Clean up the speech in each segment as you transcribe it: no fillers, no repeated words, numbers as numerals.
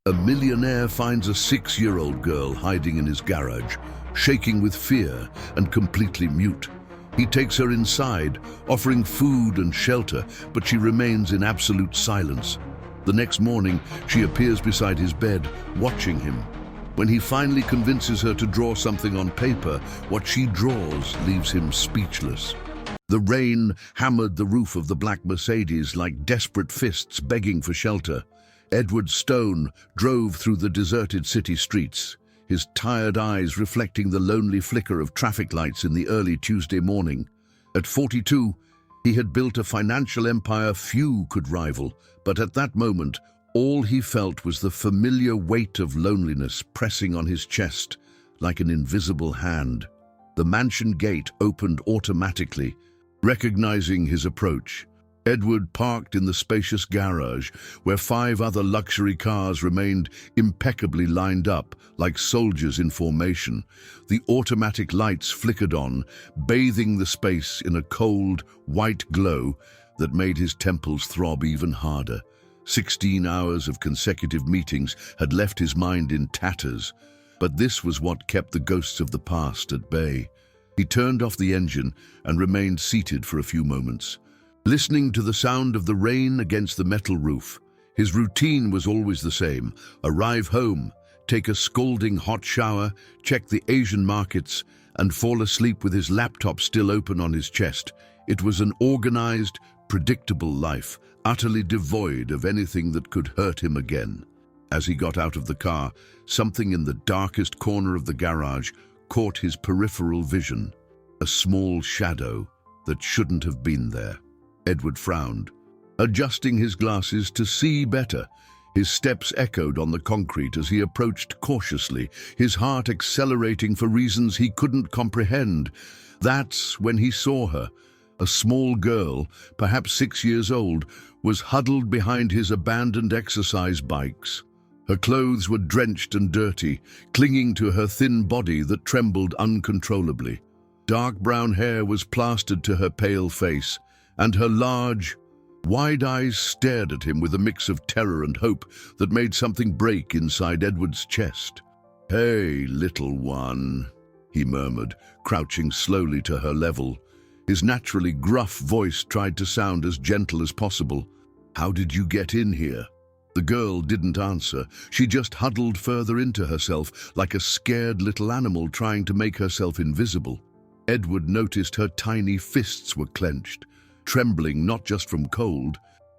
A millionaire finds a 6-year-old girl hiding in his garage, shaking with fear and completely mute. He takes her inside, offering food and shelter, but she remains in absolute silence. The next morning, she appears beside his bed, watching him. When he finally convinces her to draw something on paper, what she draws leaves him speechless. The rain hammered the roof of the black Mercedes like desperate fists begging for shelter. Edward Stone drove through the deserted city streets, his tired eyes reflecting the lonely flicker of traffic lights in the early Tuesday morning. At 42, he had built a financial empire few could rival, but at that moment, all he felt was the familiar weight of loneliness pressing on his chest like an invisible hand. The mansion gate opened automatically, recognizing his approach. Edward parked in the spacious garage, where 5 other luxury cars remained impeccably lined up, like soldiers in formation. The automatic lights flickered on, bathing the space in a cold, white glow that made his temples throb even harder. 16 hours of consecutive meetings had left his mind in tatters, but this was what kept the ghosts of the past at bay. He turned off the engine and remained seated for a few moments, listening to the sound of the rain against the metal roof. His routine was always the same: arrive home, take a scalding hot shower, check the Asian markets, and fall asleep with his laptop still open on his chest. It was an organized, predictable life, utterly devoid of anything that could hurt him again. As he got out of the car, something in the darkest corner of the garage caught his peripheral vision. A small shadow that shouldn't have been there. Edward frowned, adjusting his glasses to see better. His steps echoed on the concrete as he approached cautiously, his heart accelerating for reasons he couldn't comprehend. That's when he saw her. A small girl, perhaps 6 years old, was huddled behind his abandoned exercise bikes. Her clothes were drenched and dirty, clinging to her thin body that trembled uncontrollably. Dark brown hair was plastered to her pale face, and her large, wide eyes stared at him with a mix of terror and hope that made something break inside Edward's chest. "Hey, little one," he murmured, crouching slowly to her level. His naturally gruff voice tried to sound as gentle as possible. "How did you get in here?" The girl didn't answer. She just huddled further into herself, like a scared little animal trying to make herself invisible. Edward noticed her tiny fists were clenched, trembling not just from cold,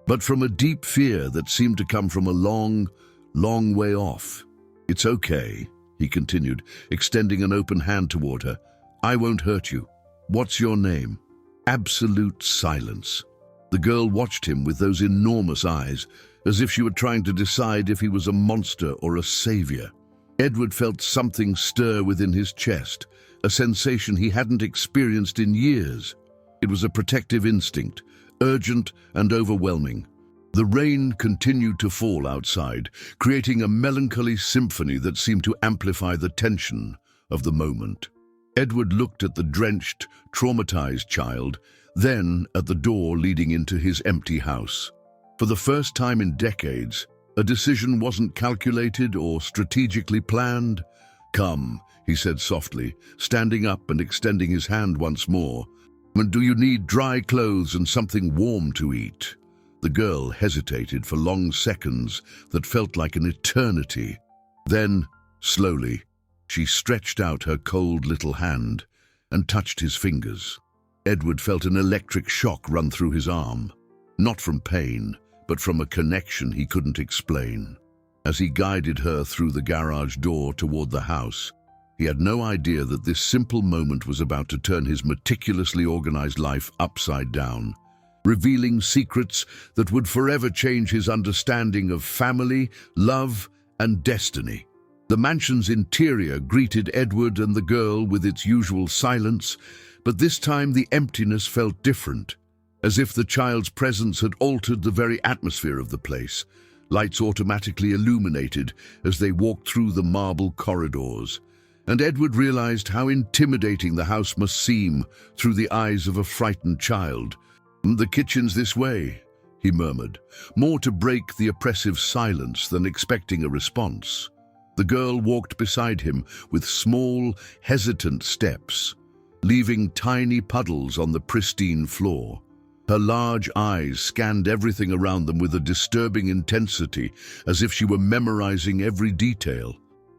but from a deep fear that seemed to come from a long, long way off. "It's okay," he continued, extending an open hand toward her. "I won't hurt you. What's your name?" Absolute silence. The girl watched him with those enormous eyes, as if she were trying to decide if he was a monster or a savior. Edward felt something stir within his chest, a sensation he hadn't experienced in years. It was a protective instinct, urgent and overwhelming. The rain continued to fall outside, creating a melancholy symphony that seemed to amplify the tension of the moment. Edward looked at the drenched, traumatized child, then at the door leading into his empty house. For the first time in decades, a decision wasn't calculated or strategically planned. "Come," he said softly, standing up and extending his hand once more. "And do you need dry clothes and something warm to eat?" The girl hesitated for long seconds that felt like an eternity. Then, slowly, she stretched out her cold little hand and touched his fingers. Edward felt an electric shock run through his arm, not from pain, but from a connection he couldn't explain. As he guided her through the garage door toward the house, he had no idea that this simple moment was about to turn his meticulously organized life upside down, revealing secrets that would forever change his understanding of family, love, and destiny. The mansion's interior greeted Edward and the girl with its usual silence, but this time the emptiness felt different, as if the child's presence had altered the very atmosphere of the place. Lights automatically illuminated as they walked through the marble corridors, and Edward realized how intimidating the house must seem through the eyes of a frightened child. "The kitchen's this way," he murmured, more to break the oppressive silence than expecting a response. The girl walked beside him with small, hesitant steps, leaving tiny puddles on the pristine floor. Her large eyes scanned everything around them with a disturbing intensity, as if she were memorizing every detail.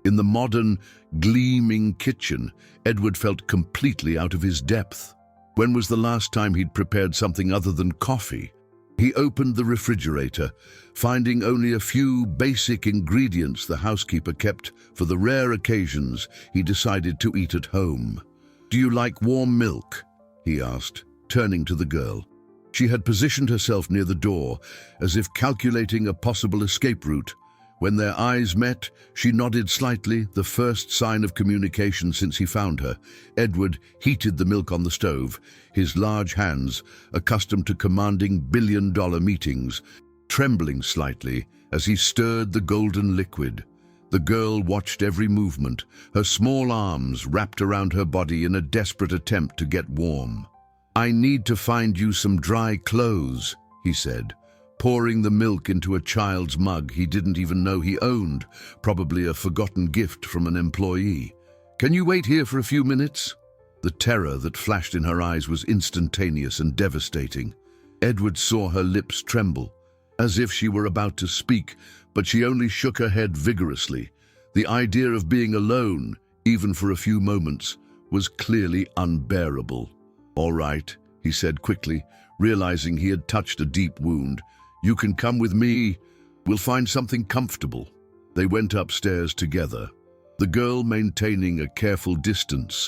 In the modern, gleaming kitchen, Edward felt completely out of his depth. When was the last time he'd prepared something other than coffee? He opened the refrigerator, finding only a few basic ingredients the housekeeper kept for the rare occasions he decided to eat at home. "Do you like warm milk?" he asked, turning to the girl. She had positioned herself near the door, as if calculating a possible escape route. When their eyes met, she nodded slightly, the first sign of communication since he found her. Edward heated the milk on the stove, his large hands, accustomed to commanding billion-dollar meetings, trembling slightly as he stirred the golden liquid. The girl watched every movement, her small arms wrapped around her body in a desperate attempt to get warm. "I need to find you some dry clothes," he said, pouring the milk into a child's mug he didn't even know he owned, probably a forgotten gift from an employee. "Can you wait here for a few minutes?" The terror that flashed in her eyes was instantaneous and devastating. Edward saw her lips tremble, as if she were about to speak, but she only shook her head vigorously. The idea of being alone, even for a few moments, was clearly unbearable. "All right," he said quickly, realizing he had touched a deep wound. "You can come with me. We'll find something comfortable." They went upstairs together, the girl maintaining a careful distance,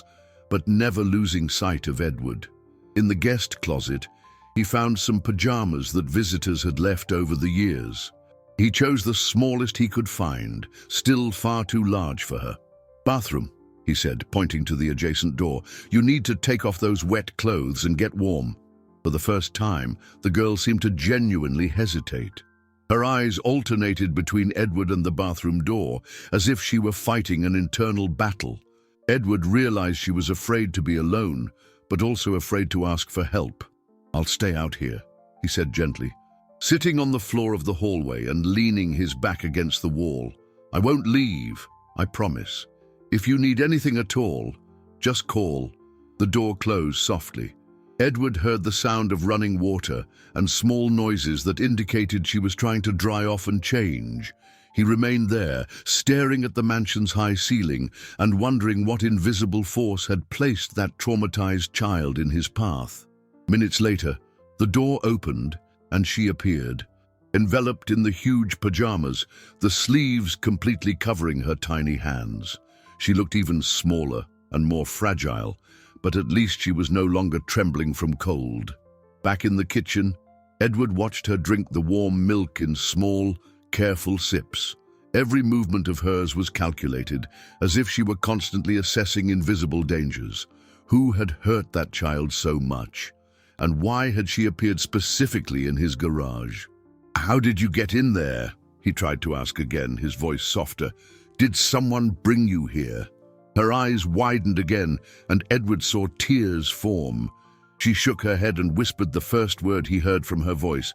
but never losing sight of Edward. In the guest closet, he found some pajamas that visitors had left over the years. He chose the smallest he could find, still far too large for her. "Bathroom," he said, pointing to the adjacent door. "You need to take off those wet clothes and get warm." For the first time, the girl seemed to genuinely hesitate. Her eyes alternated between Edward and the bathroom door, as if she were fighting an internal battle. Edward realized she was afraid to be alone, but also afraid to ask for help. "I'll stay out here," he said gently, sitting on the floor of the hallway and leaning his back against the wall. "I won't leave, I promise. If you need anything at all, just call." The door closed softly. Edward heard the sound of running water and small noises that indicated she was trying to dry off and change. He remained there, staring at the mansion's high ceiling and wondering what invisible force had placed that traumatized child in his path. Minutes later, the door opened and she appeared, enveloped in the huge pajamas, the sleeves completely covering her tiny hands. She looked even smaller and more fragile, but at least she was no longer trembling from cold. Back in the kitchen, Edward watched her drink the warm milk in small, careful sips. Every movement of hers was calculated, as if she were constantly assessing invisible dangers. Who had hurt that child so much? And why had she appeared specifically in his garage? "How did you get in there?" he tried to ask again, his voice softer. "Did someone bring you here?" Her eyes widened again, and Edward saw tears form. She shook her head and whispered the first word he heard from her voice.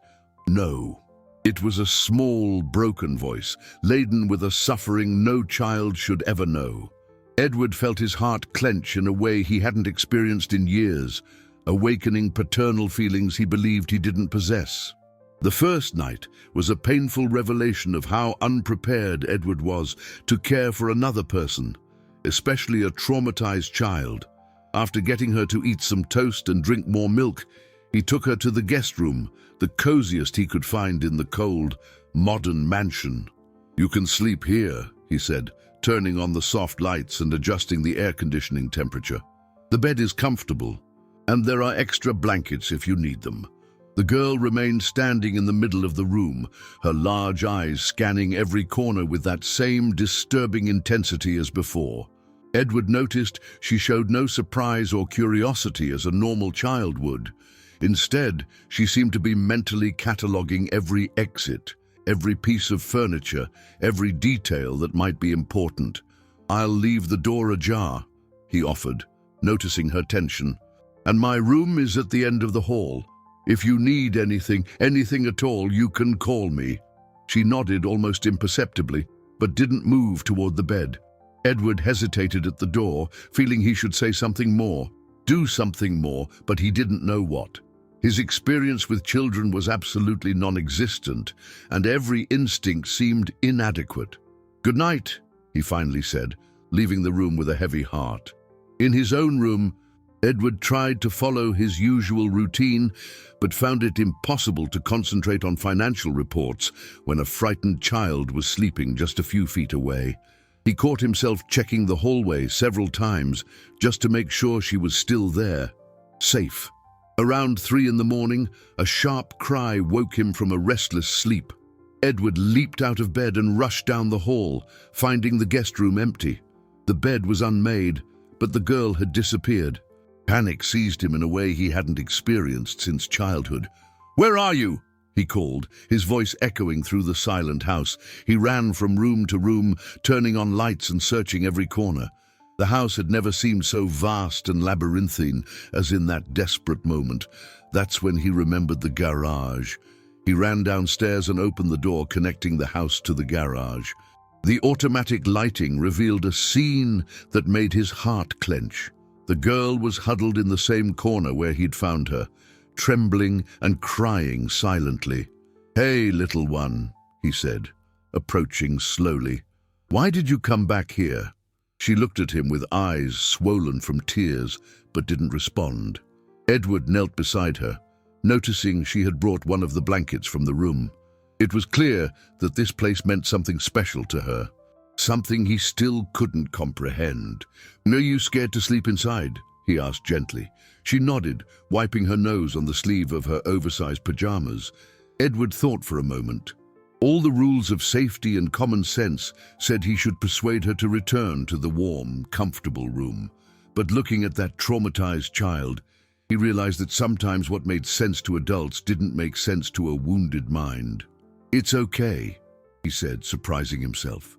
"No." It was a small, broken voice, laden with a suffering no child should ever know. Edward felt his heart clench in a way he hadn't experienced in years, awakening paternal feelings he believed he didn't possess. The first night was a painful revelation of how unprepared Edward was to care for another person, especially a traumatized child. After getting her to eat some toast and drink more milk, he took her to the guest room, the coziest he could find in the cold, modern mansion. "You can sleep here," he said, turning on the soft lights and adjusting the air conditioning temperature. "The bed is comfortable, and there are extra blankets if you need them." The girl remained standing in the middle of the room, her large eyes scanning every corner with that same disturbing intensity as before. Edward noticed she showed no surprise or curiosity as a normal child would. Instead, she seemed to be mentally cataloging every exit, every piece of furniture, every detail that might be important. "I'll leave the door ajar," he offered, noticing her tension. "And my room is at the end of the hall. If you need anything at all, you can call me." She nodded almost imperceptibly, but didn't move toward the bed. Edward hesitated at the door, feeling he should say something more, do something more, but he didn't know what. His experience with children was absolutely non-existent, and every instinct seemed inadequate. "Good night," he finally said, leaving the room with a heavy heart. In his own room, Edward tried to follow his usual routine, but found it impossible to concentrate on financial reports when a frightened child was sleeping just a few feet away. He caught himself checking the hallway several times just to make sure she was still there, safe. Around 3 in the morning, a sharp cry woke him from a restless sleep. Edward leaped out of bed and rushed down the hall, finding the guest room empty. The bed was unmade, but the girl had disappeared. Panic seized him in a way he hadn't experienced since childhood. "Where are you?" he called, his voice echoing through the silent house. He ran from room to room, turning on lights and searching every corner. The house had never seemed so vast and labyrinthine as in that desperate moment. That's when he remembered the garage. He ran downstairs and opened the door connecting the house to the garage. The automatic lighting revealed a scene that made his heart clench. The girl was huddled in the same corner where he'd found her, trembling and crying silently. "Hey, little one," he said, approaching slowly. "Why did you come back here?" She looked at him with eyes swollen from tears, but didn't respond. Edward knelt beside her, noticing she had brought one of the blankets from the room. It was clear that this place meant something special to her, something he still couldn't comprehend. "Are you scared to sleep inside?" he asked gently. She nodded, wiping her nose on the sleeve of her oversized pajamas. Edward thought for a moment. All the rules of safety and common sense said he should persuade her to return to the warm, comfortable room. But looking at that traumatized child, he realized that sometimes what made sense to adults didn't make sense to a wounded mind. "It's okay," he said, surprising himself.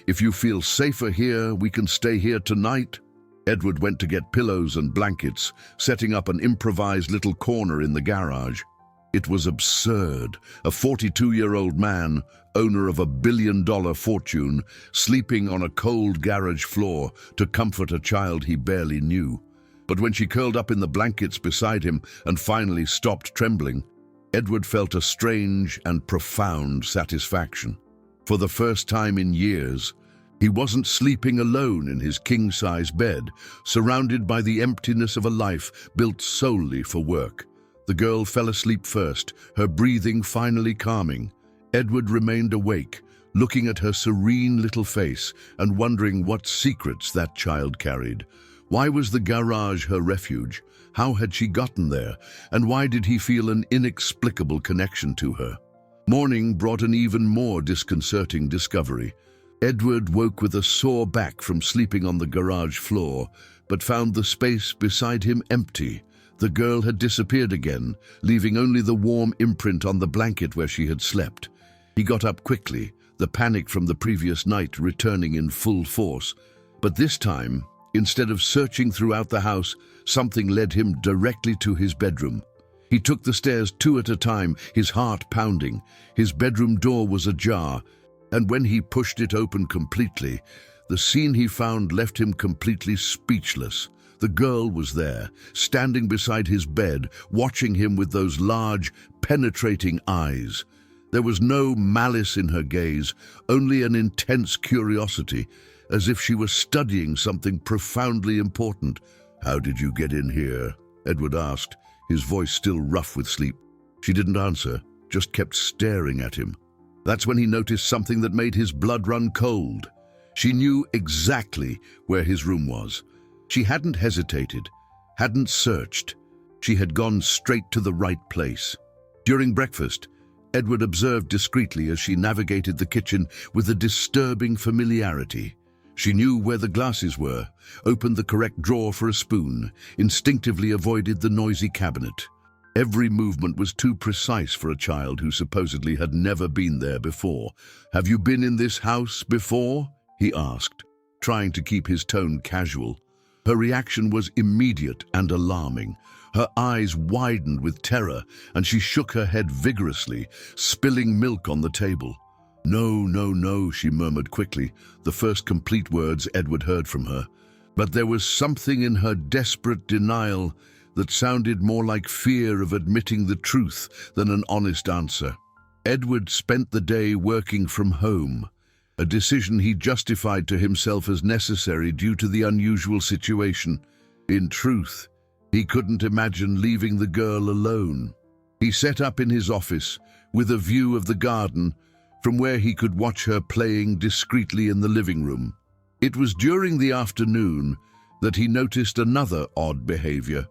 "If you feel safer here, we can stay here tonight." Edward went to get pillows and blankets, setting up an improvised little corner in the garage. It was absurd. A 42-year-old man, owner of $1 billion fortune, sleeping on a cold garage floor to comfort a child he barely knew. But when she curled up in the blankets beside him and finally stopped trembling, Edward felt a strange and profound satisfaction. For the first time in years, he wasn't sleeping alone in his king-size bed, surrounded by the emptiness of a life built solely for work. The girl fell asleep first, her breathing finally calming. Edward remained awake, looking at her serene little face and wondering what secrets that child carried. Why was the garage her refuge? How had she gotten there? And why did he feel an inexplicable connection to her? Morning brought an even more disconcerting discovery. Edward woke with a sore back from sleeping on the garage floor, but found the space beside him empty. The girl had disappeared again, leaving only the warm imprint on the blanket where she had slept. He got up quickly, the panic from the previous night returning in full force. But this time, instead of searching throughout the house, something led him directly to his bedroom. He took the stairs 2 at a time, his heart pounding. His bedroom door was ajar, and when he pushed it open completely, the scene he found left him completely speechless. The girl was there, standing beside his bed, watching him with those large, penetrating eyes. There was no malice in her gaze, only an intense curiosity, as if she was studying something profoundly important. "How did you get in here?" Edward asked, his voice still rough with sleep. She didn't answer, just kept staring at him. That's when he noticed something that made his blood run cold. She knew exactly where his room was. She hadn't hesitated, hadn't searched. She had gone straight to the right place. During breakfast, Edward observed discreetly as she navigated the kitchen with a disturbing familiarity. She knew where the glasses were, opened the correct drawer for a spoon, instinctively avoided the noisy cabinet. Every movement was too precise for a child who supposedly had never been there before. "Have you been in this house before?" he asked, trying to keep his tone casual. Her reaction was immediate and alarming. Her eyes widened with terror, and she shook her head vigorously, spilling milk on the table. "No, no, no," she murmured quickly, the first complete words Edward heard from her. But there was something in her desperate denial that sounded more like fear of admitting the truth than an honest answer. Edward spent the day working from home, a decision he justified to himself as necessary due to the unusual situation. In truth, he couldn't imagine leaving the girl alone. He set up in his office with a view of the garden from where he could watch her playing discreetly in the living room. It was during the afternoon that he noticed another odd behavior.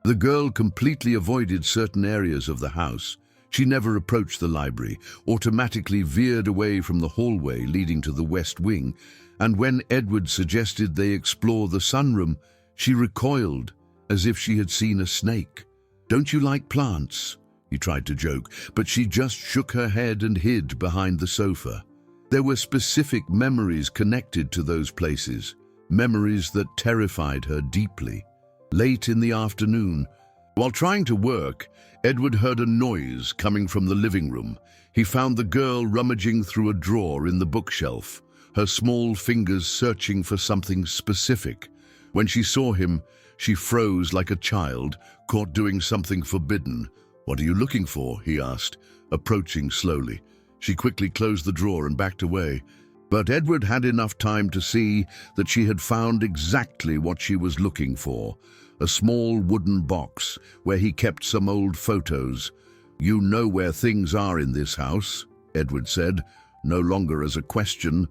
The girl completely avoided certain areas of the house. She never approached the library, automatically veered away from the hallway leading to the west wing, and when Edward suggested they explore the sunroom, she recoiled as if she had seen a snake. "Don't you like plants?" he tried to joke, but she just shook her head and hid behind the sofa. There were specific memories connected to those places, memories that terrified her deeply. Late in the afternoon, while trying to work, Edward heard a noise coming from the living room. He found the girl rummaging through a drawer in the bookshelf, her small fingers searching for something specific. When she saw him, she froze like a child, caught doing something forbidden. "What are you looking for?" he asked, approaching slowly. She quickly closed the drawer and backed away. But Edward had enough time to see that she had found exactly what she was looking for, a small wooden box where he kept some old photos. "You know where things are in this house," Edward said, no longer as a question,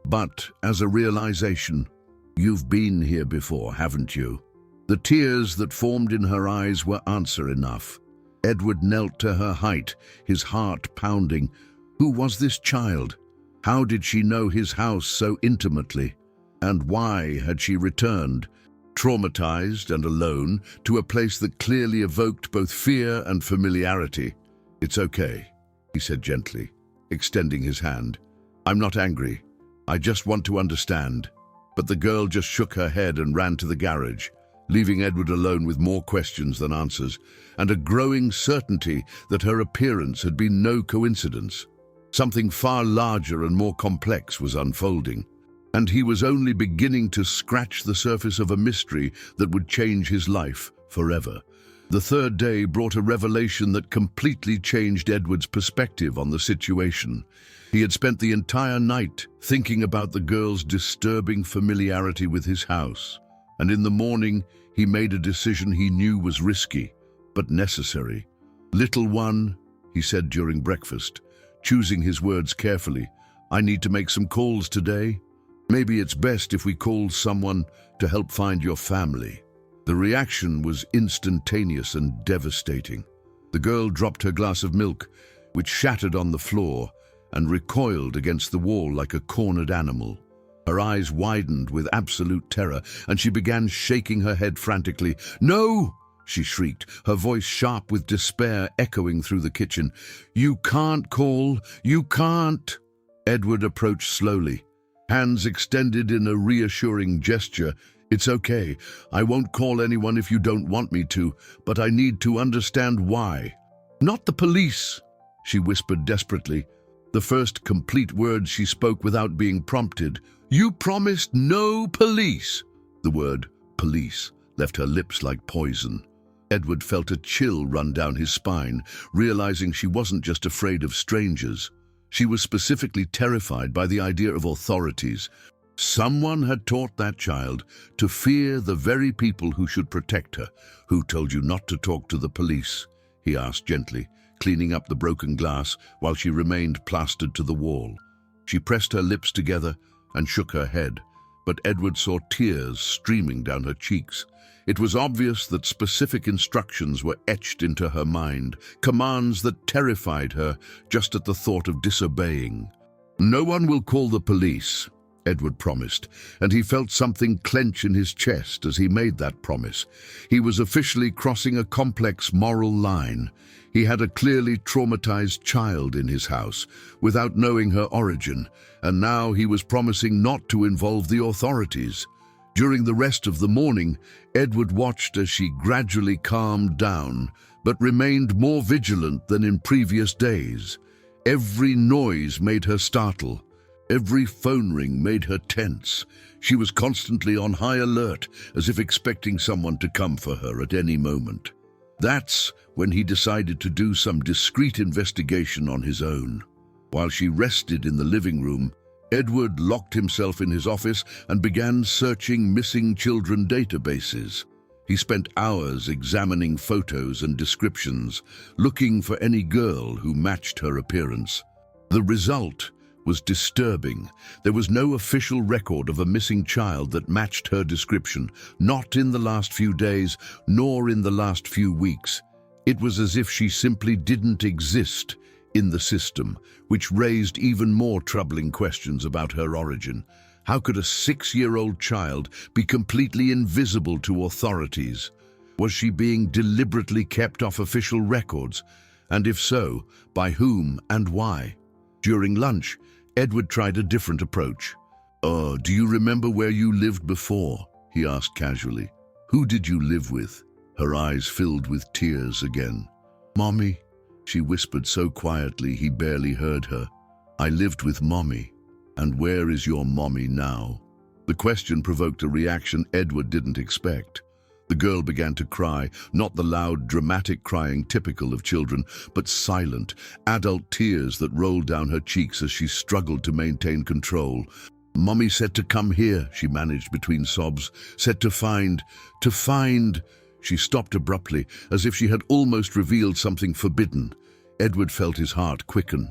but as a realization. "You've been here before, haven't you?" The tears that formed in her eyes were answer enough. Edward knelt to her height, his heart pounding. Who was this child? How did she know his house so intimately? And why had she returned, traumatized and alone, to a place that clearly evoked both fear and familiarity? "It's okay," he said gently, extending his hand. "I'm not angry. I just want to understand." But the girl just shook her head and ran to the garage, leaving Edward alone with more questions than answers, and a growing certainty that her appearance had been no coincidence. Something far larger and more complex was unfolding, and he was only beginning to scratch the surface of a mystery that would change his life forever. The third day brought a revelation that completely changed Edward's perspective on the situation. He had spent the entire night thinking about the girl's disturbing familiarity with his house, and in the morning he made a decision he knew was risky, but necessary. "Little one," he said during breakfast, choosing his words carefully, "I need to make some calls today. Maybe it's best if we call someone to help find your family." The reaction was instantaneous and devastating. The girl dropped her glass of milk, which shattered on the floor, and recoiled against the wall like a cornered animal. Her eyes widened with absolute terror, and she began shaking her head frantically. "No!" she shrieked, her voice sharp with despair echoing through the kitchen. "You can't call! You can't!" Edward approached slowly, hands extended in a reassuring gesture. "It's okay. I won't call anyone if you don't want me to, but I need to understand why." "Not the police," she whispered desperately, the first complete words she spoke without being prompted. "You promised no police." The word police left her lips like poison. Edward felt a chill run down his spine, realizing she wasn't just afraid of strangers. She was specifically terrified by the idea of authorities. Someone had taught that child to fear the very people who should protect her. "Who told you not to talk to the police?" he asked gently, cleaning up the broken glass while she remained plastered to the wall. She pressed her lips together and shook her head, but Edward saw tears streaming down her cheeks. It was obvious that specific instructions were etched into her mind, commands that terrified her just at the thought of disobeying. "No one will call the police," Edward promised, and he felt something clench in his chest as he made that promise. He was officially crossing a complex moral line. He had a clearly traumatized child in his house, without knowing her origin, and now he was promising not to involve the authorities. During the rest of the morning, Edward watched as she gradually calmed down, but remained more vigilant than in previous days. Every noise made her startle. Every phone ring made her tense. She was constantly on high alert, as if expecting someone to come for her at any moment. That's when he decided to do some discreet investigation on his own. While she rested in the living room, Edward locked himself in his office and began searching missing children databases. He spent hours examining photos and descriptions, looking for any girl who matched her appearance. The result was disturbing. There was no official record of a missing child that matched her description, not in the last few days, nor in the last few weeks. It was as if she simply didn't exist in the system, which raised even more troubling questions about her origin. How could a 6-year-old child be completely invisible to authorities? Was she being deliberately kept off official records? And if so, by whom and why? During lunch, Edward tried a different approach. "Oh, do you remember where you lived before?" he asked casually. "Who did you live with?" Her eyes filled with tears again. "Mommy," she whispered so quietly he barely heard her. "I lived with Mommy." "And where is your mommy now?" The question provoked a reaction Edward didn't expect. The girl began to cry, not the loud, dramatic crying typical of children, but silent, adult tears that rolled down her cheeks as she struggled to maintain control. "Mommy said to come here," she managed between sobs. "Said to find. She stopped abruptly, as if she had almost revealed something forbidden. Edward felt his heart quicken.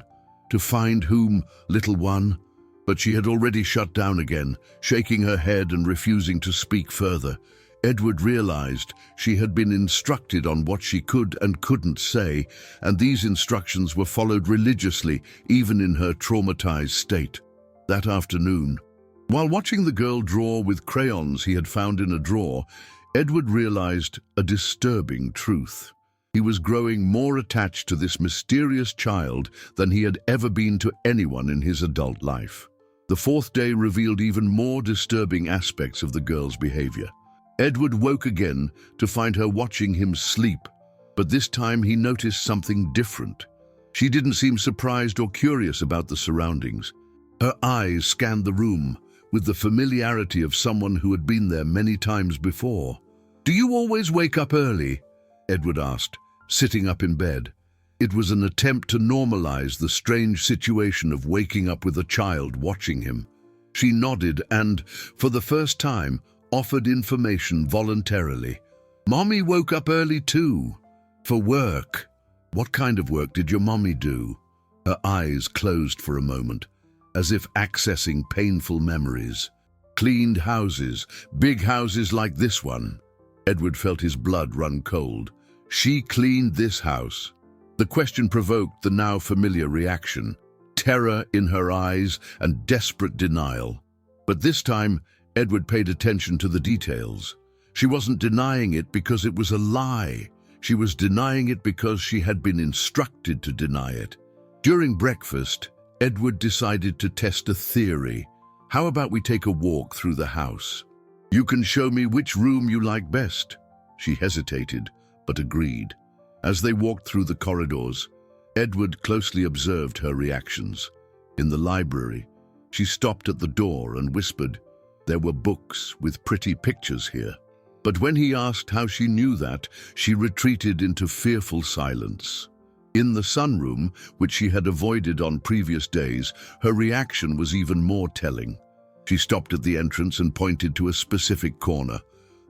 "To find whom, little one?" But she had already shut down again, shaking her head and refusing to speak further. Edward realized she had been instructed on what she could and couldn't say, and these instructions were followed religiously, even in her traumatized state. That afternoon, while watching the girl draw with crayons he had found in a drawer, Edward realized a disturbing truth. He was growing more attached to this mysterious child than he had ever been to anyone in his adult life. The fourth day revealed even more disturbing aspects of the girl's behavior. Edward woke again to find her watching him sleep, but this time he noticed something different. She didn't seem surprised or curious about the surroundings. Her eyes scanned the room with the familiarity of someone who had been there many times before. "Do you always wake up early?" Edward asked, sitting up in bed. It was an attempt to normalize the strange situation of waking up with a child watching him. She nodded and, for the first time, offered information voluntarily. "Mommy woke up early too. For work." "What kind of work did your mommy do?" Her eyes closed for a moment, as if accessing painful memories. "Cleaned houses, big houses like this one." Edward felt his blood run cold. She cleaned this house. The question provoked the now familiar reaction, terror in her eyes and desperate denial. But this time, Edward paid attention to the details. She wasn't denying it because it was a lie. She was denying it because she had been instructed to deny it. During breakfast, Edward decided to test a theory. "How about we take a walk through the house? You can show me which room you like best." She hesitated, but agreed. As they walked through the corridors, Edward closely observed her reactions. In the library, she stopped at the door and whispered, "There were books with pretty pictures here." But when he asked how she knew that, she retreated into fearful silence. In the sunroom, which she had avoided on previous days, her reaction was even more telling. She stopped at the entrance and pointed to a specific corner.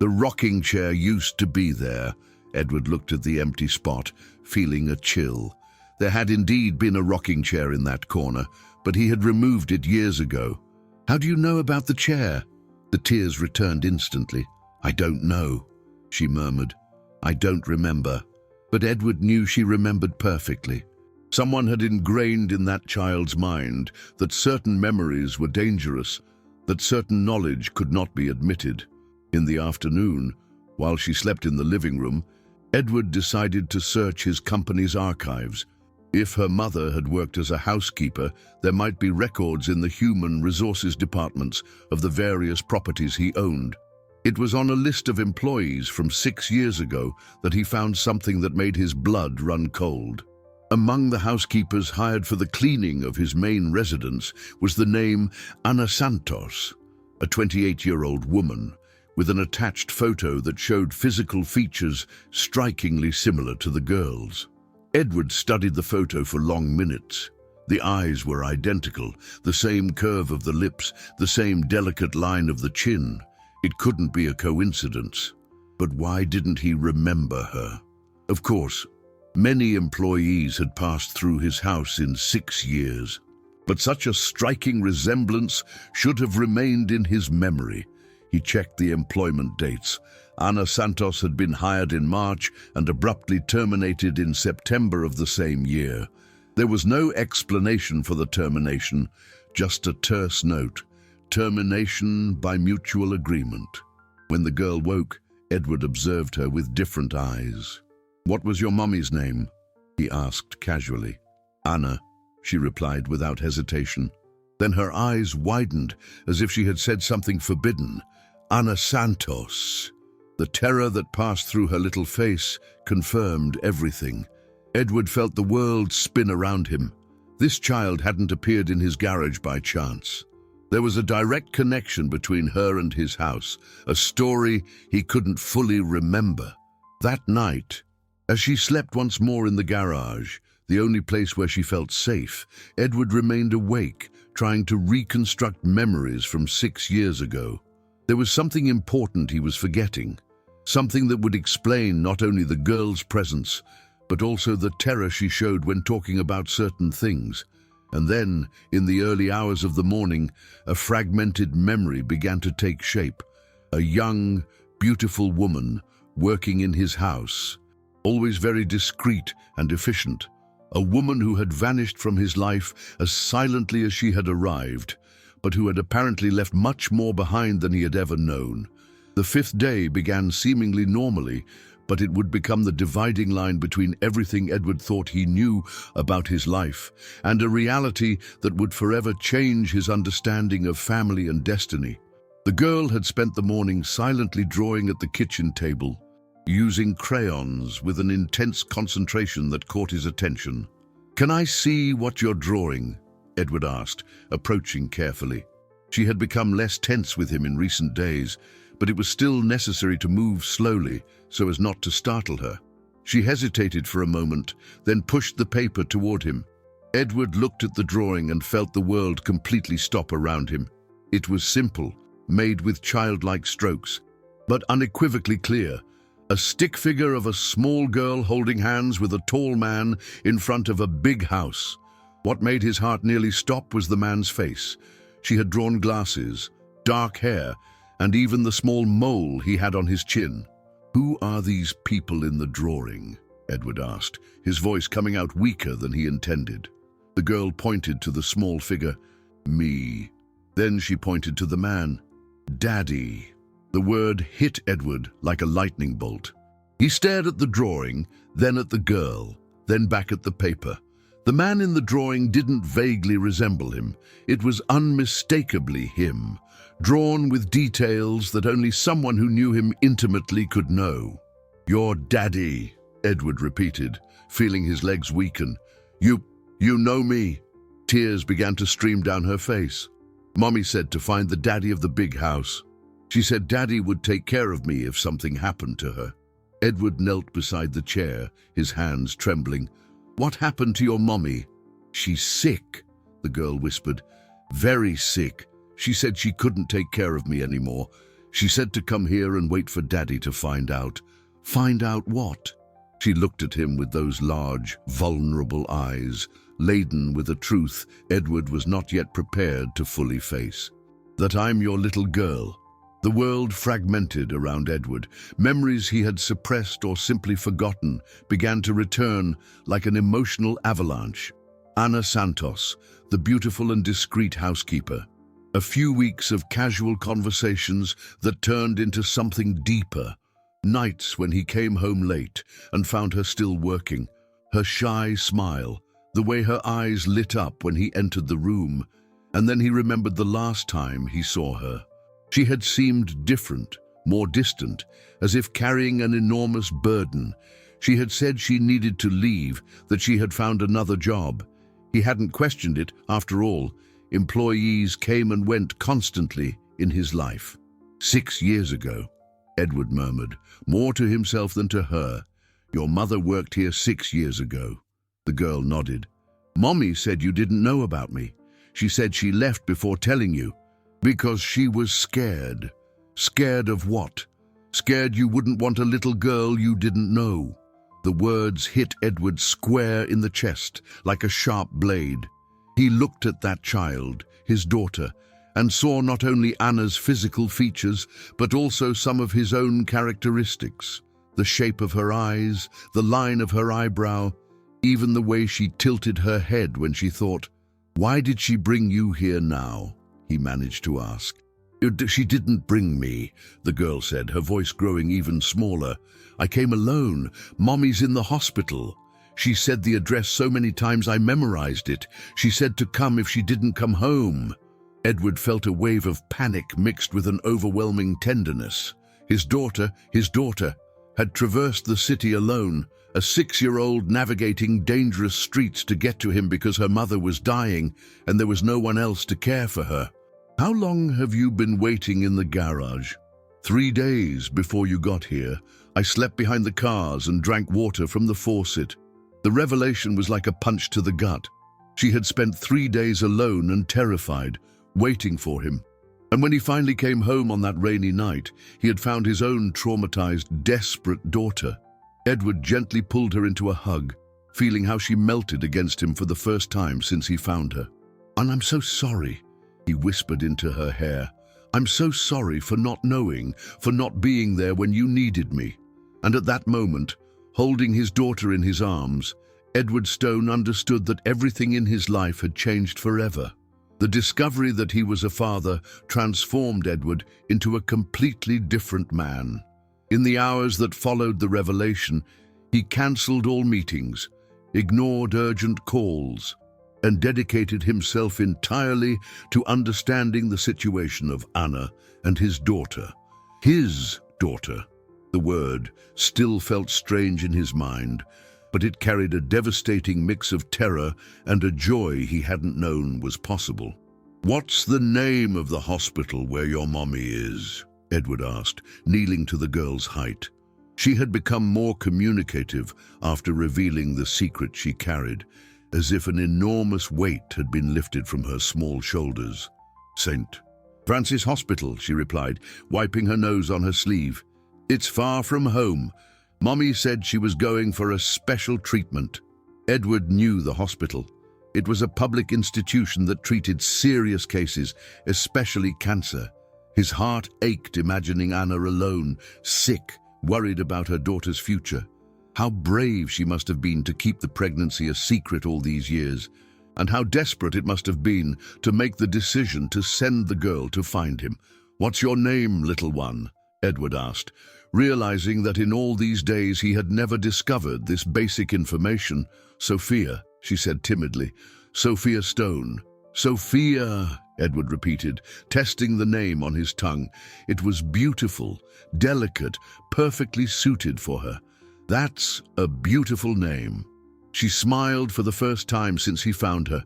The rocking chair used to be there. Edward looked at the empty spot, feeling a chill. There had indeed been a rocking chair in that corner, but he had removed it years ago. "How do you know about the chair?" The tears returned instantly. "I don't know," she murmured. "I don't remember." But Edward knew she remembered perfectly. Someone had ingrained in that child's mind that certain memories were dangerous, that certain knowledge could not be admitted. In the afternoon, while she slept in the living room, Edward decided to search his company's archives. If her mother had worked as a housekeeper, there might be records in the human resources departments of the various properties he owned. It was on a list of employees from 6 years ago that he found something that made his blood run cold. Among the housekeepers hired for the cleaning of his main residence was the name Ana Santos, a 28-year-old woman, with an attached photo that showed physical features strikingly similar to the girl's. Edward studied the photo for long minutes. The eyes were identical, the same curve of the lips, the same delicate line of the chin. It couldn't be a coincidence. But why didn't he remember her? Of course, many employees had passed through his house in 6 years. But such a striking resemblance should have remained in his memory. He checked the employment dates. Ana Santos had been hired in March and abruptly terminated in September of the same year. There was no explanation for the termination, just a terse note. Termination by mutual agreement. When the girl woke, Edward observed her with different eyes. "What was your mommy's name?" he asked casually. "Anna," she replied without hesitation. Then her eyes widened as if she had said something forbidden. "Ana Santos." The terror that passed through her little face confirmed everything. Edward felt the world spin around him. This child hadn't appeared in his garage by chance. There was a direct connection between her and his house, a story he couldn't fully remember. That night, as she slept once more in the garage, the only place where she felt safe, Edward remained awake, trying to reconstruct memories from 6 years ago. There was something important he was forgetting, something that would explain not only the girl's presence, but also the terror she showed when talking about certain things. And then, in the early hours of the morning, a fragmented memory began to take shape. A young, beautiful woman working in his house, always very discreet and efficient. A woman who had vanished from his life as silently as she had arrived, but who had apparently left much more behind than he had ever known. The 5th day began seemingly normally, but it would become the dividing line between everything Edward thought he knew about his life and a reality that would forever change his understanding of family and destiny. The girl had spent the morning silently drawing at the kitchen table, using crayons with an intense concentration that caught his attention. "Can I see what you're drawing?" Edward asked, approaching carefully. She had become less tense with him in recent days, but it was still necessary to move slowly so as not to startle her. She hesitated for a moment, then pushed the paper toward him. Edward looked at the drawing and felt the world completely stop around him. It was simple, made with childlike strokes, but unequivocally clear. A stick figure of a small girl holding hands with a tall man in front of a big house. What made his heart nearly stop was the man's face. She had drawn glasses, dark hair, and even the small mole he had on his chin. "Who are these people in the drawing?" Edward asked, his voice coming out weaker than he intended. The girl pointed to the small figure. "Me." Then she pointed to the man. "Daddy." The word hit Edward like a lightning bolt. He stared at the drawing, then at the girl, then back at the paper. The man in the drawing didn't vaguely resemble him. It was unmistakably him, drawn with details that only someone who knew him intimately could know. "Your daddy," Edward repeated, feeling his legs weaken. You know me." Tears began to stream down her face. "Mommy said to find the daddy of the big house. She said Daddy would take care of me if something happened to her." Edward knelt beside the chair, his hands trembling. "What happened to your mommy?" "She's sick," the girl whispered. "Very sick. She said she couldn't take care of me anymore. She said to come here and wait for Daddy to find out." "Find out what?" She looked at him with those large, vulnerable eyes, laden with a truth Edward was not yet prepared to fully face. "That I'm your little girl." The world fragmented around Edward. Memories he had suppressed or simply forgotten began to return like an emotional avalanche. Ana Santos, the beautiful and discreet housekeeper. A few weeks of casual conversations that turned into something deeper. Nights when he came home late and found her still working. Her shy smile, the way her eyes lit up when he entered the room, and then he remembered the last time he saw her. She had seemed different, more distant, as if carrying an enormous burden. She had said she needed to leave, that she had found another job. He hadn't questioned it, after all. Employees came and went constantly in his life. 6 years ago, Edward murmured, more to himself than to her. Your mother worked here 6 years ago. The girl nodded. Mommy said you didn't know about me. She said she left before telling you. Because she was scared. Scared of what? Scared you wouldn't want a little girl you didn't know. The words hit Edward square in the chest, like a sharp blade. He looked at that child, his daughter, and saw not only Anna's physical features, but also some of his own characteristics. The shape of her eyes, the line of her eyebrow, even the way she tilted her head when she thought. Why did she bring you here now? He managed to ask. She didn't bring me, the girl said, her voice growing even smaller. I came alone. Mommy's in the hospital. She said the address so many times I memorized it. She said to come if she didn't come home. Edward felt a wave of panic mixed with an overwhelming tenderness. His daughter, had traversed the city alone, a 6-year-old navigating dangerous streets to get to him because her mother was dying and there was no one else to care for her. How long have you been waiting in the garage? 3 days before you got here. I slept behind the cars and drank water from the faucet. The revelation was like a punch to the gut. She had spent 3 days alone and terrified, waiting for him. And when he finally came home on that rainy night, he had found his own traumatized, desperate daughter. Edward gently pulled her into a hug, feeling how she melted against him for the first time since he found her. And I'm so sorry, he whispered into her hair. I'm so sorry for not knowing, for not being there when you needed me. And at that moment, holding his daughter in his arms, Edward Stone understood that everything in his life had changed forever. The discovery that he was a father transformed Edward into a completely different man. In the hours that followed the revelation, he cancelled all meetings, ignored urgent calls, and dedicated himself entirely to understanding the situation of Anna and his daughter. His daughter. The word still felt strange in his mind, but it carried a devastating mix of terror and a joy he hadn't known was possible. What's the name of the hospital where your mommy is? Edward asked, kneeling to the girl's height. She had become more communicative after revealing the secret she carried, as if an enormous weight had been lifted from her small shoulders. St. Francis Hospital, she replied, wiping her nose on her sleeve. It's far from home. Mommy said she was going for a special treatment. Edward knew the hospital. It was a public institution that treated serious cases, especially cancer. His heart ached imagining Anna alone, sick, worried about her daughter's future. How brave she must have been to keep the pregnancy a secret all these years, and how desperate it must have been to make the decision to send the girl to find him. What's your name, little one? Edward asked, realizing that in all these days he had never discovered this basic information. Sophia, she said timidly. Sophia Stone. Sophia, Edward repeated, testing the name on his tongue. It was beautiful, delicate, perfectly suited for her. That's a beautiful name. She smiled for the first time since he found her,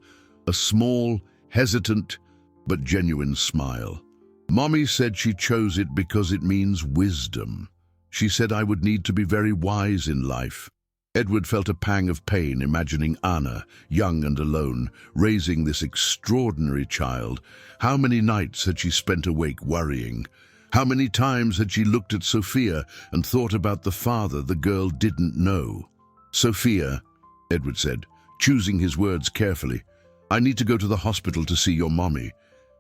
a small, hesitant, but genuine smile. Mommy said she chose it because it means wisdom. She said I would need to be very wise in life. Edward felt a pang of pain imagining Anna, young and alone, raising this extraordinary child. How many nights had she spent awake worrying? How many times had she looked at Sophia and thought about the father the girl didn't know? Sophia, Edward said, choosing his words carefully, I need to go to the hospital to see your mommy.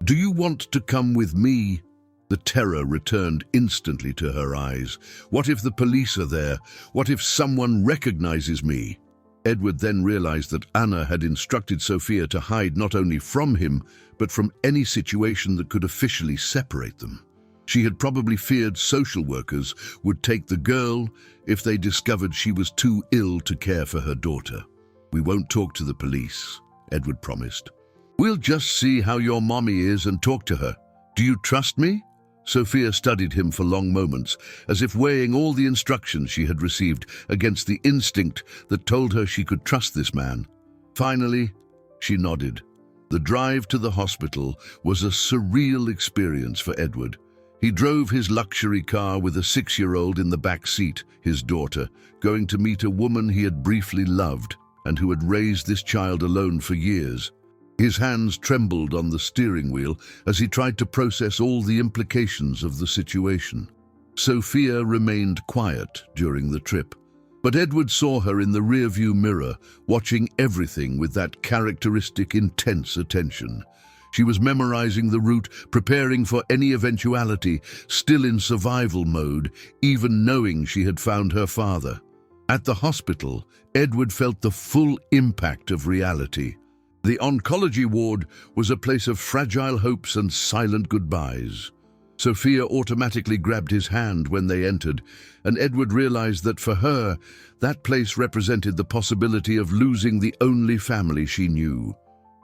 Do you want to come with me? The terror returned instantly to her eyes. What if the police are there? What if someone recognizes me? Edward then realized that Anna had instructed Sophia to hide not only from him, but from any situation that could officially separate them. She had probably feared social workers would take the girl if they discovered she was too ill to care for her daughter. "We won't talk to the police," Edward promised. "We'll just see how your mommy is and talk to her. Do you trust me?" Sophia studied him for long moments, as if weighing all the instructions she had received against the instinct that told her she could trust this man. Finally, she nodded. The drive to the hospital was a surreal experience for Edward. He drove his luxury car with a 6-year-old in the back seat, his daughter, going to meet a woman he had briefly loved and who had raised this child alone for years. His hands trembled on the steering wheel as he tried to process all the implications of the situation. Sophia remained quiet during the trip, but Edward saw her in the rearview mirror, watching everything with that characteristic intense attention. She was memorizing the route, preparing for any eventuality, still in survival mode, even knowing she had found her father. At the hospital, Edward felt the full impact of reality. The oncology ward was a place of fragile hopes and silent goodbyes. Sophia automatically grabbed his hand when they entered, and Edward realized that for her, that place represented the possibility of losing the only family she knew.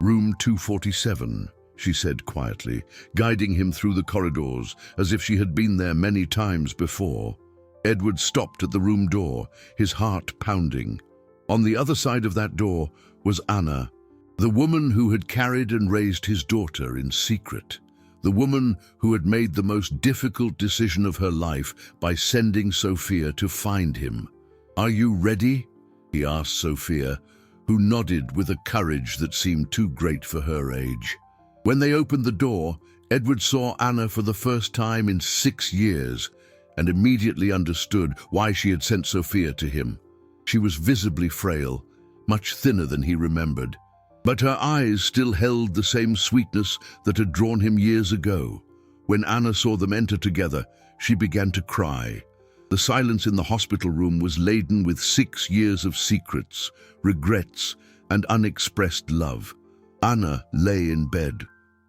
"Room 247, she said quietly, guiding him through the corridors as if she had been there many times before. Edward stopped at the room door, his heart pounding. On the other side of that door was Anna, the woman who had carried and raised his daughter in secret. The woman who had made the most difficult decision of her life by sending Sophia to find him. "Are you ready?" he asked Sophia, who nodded with a courage that seemed too great for her age. When they opened the door, Edward saw Anna for the first time in 6 years and immediately understood why she had sent Sophia to him. She was visibly frail, much thinner than he remembered. But her eyes still held the same sweetness that had drawn him years ago. When Anna saw them enter together, she began to cry. The silence in the hospital room was laden with 6 years of secrets, regrets, and unexpressed love. Anna lay in bed,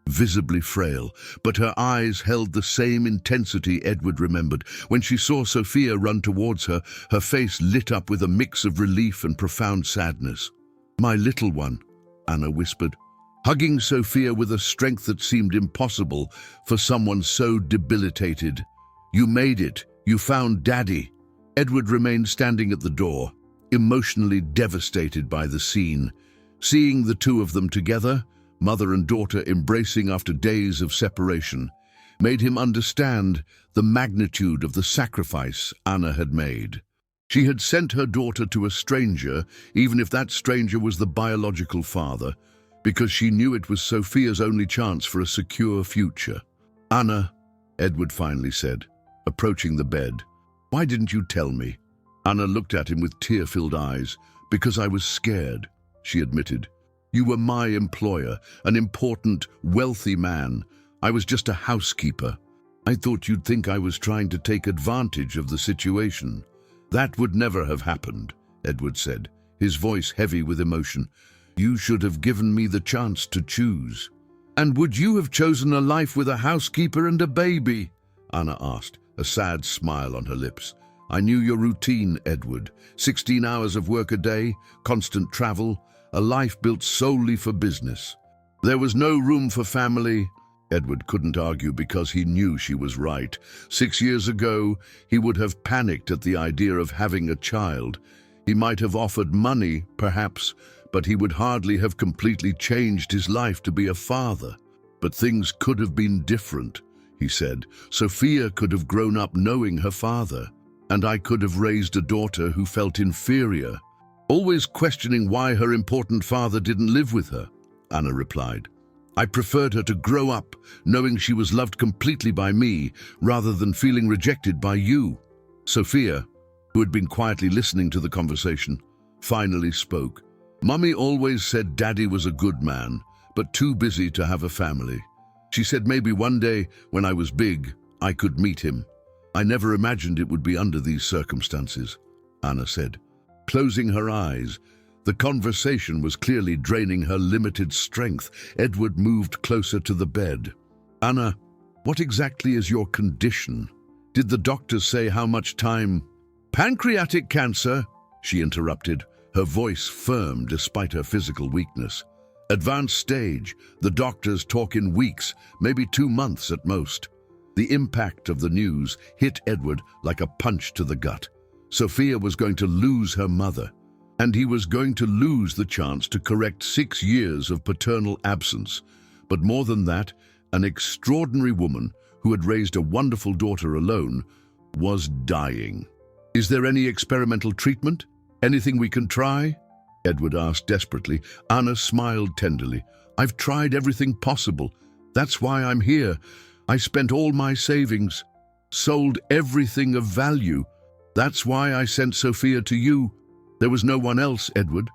visibly frail, but her eyes held the same intensity Edward remembered. When she saw Sophia run towards her, her face lit up with a mix of relief and profound sadness. "My little one," Anna whispered, hugging Sophia with a strength that seemed impossible for someone so debilitated. "You made it. You found Daddy." Edward remained standing at the door, emotionally devastated by the scene. Seeing the two of them together, mother and daughter embracing after days of separation, made him understand the magnitude of the sacrifice Anna had made. She had sent her daughter to a stranger, even if that stranger was the biological father, because she knew it was Sophia's only chance for a secure future. "Anna," Edward finally said, approaching the bed, "why didn't you tell me?" Anna looked at him with tear-filled eyes. "Because I was scared," she admitted. "You were my employer, an important, wealthy man. I was just a housekeeper. I thought you'd think I was trying to take advantage of the situation." "That would never have happened," Edward said, his voice heavy with emotion. "You should have given me the chance to choose." "And would you have chosen a life with a housekeeper and a baby?" Anna asked, a sad smile on her lips. "I knew your routine, Edward. 16 hours of work a day, constant travel, a life built solely for business. There was no room for family." Edward couldn't argue because he knew she was right. 6 years ago, he would have panicked at the idea of having a child. He might have offered money, perhaps, but he would hardly have completely changed his life to be a father. "But things could have been different," he said. "Sophia could have grown up knowing her father, and I could have raised a daughter who felt inferior, always questioning why her important father didn't live with her," Anna replied. "I preferred her to grow up knowing she was loved completely by me rather than feeling rejected by you." Sophia, who had been quietly listening to the conversation, finally spoke. "Mummy always said Daddy was a good man, but too busy to have a family. She said maybe one day, when I was big, I could meet him. I never imagined it would be under these circumstances," Anna said. Closing her eyes, the conversation was clearly draining her limited strength. Edward moved closer to the bed. "Anna, what exactly is your condition? Did the doctors say how much time—" "Pancreatic cancer," she interrupted, her voice firm despite her physical weakness. Advanced stage, the doctors talk in weeks, maybe 2 months at most. The impact of the news hit Edward like a punch to the gut. Sophia was going to lose her mother, and he was going to lose the chance to correct 6 years of paternal absence. But more than that, an extraordinary woman who had raised a wonderful daughter alone was dying. "Is there any experimental treatment? Anything we can try?" Edward asked desperately. Anna smiled tenderly. "I've tried everything possible. That's why I'm here. I spent all my savings, sold everything of value. That's why I sent Sophia to you. There was no one else, Edward.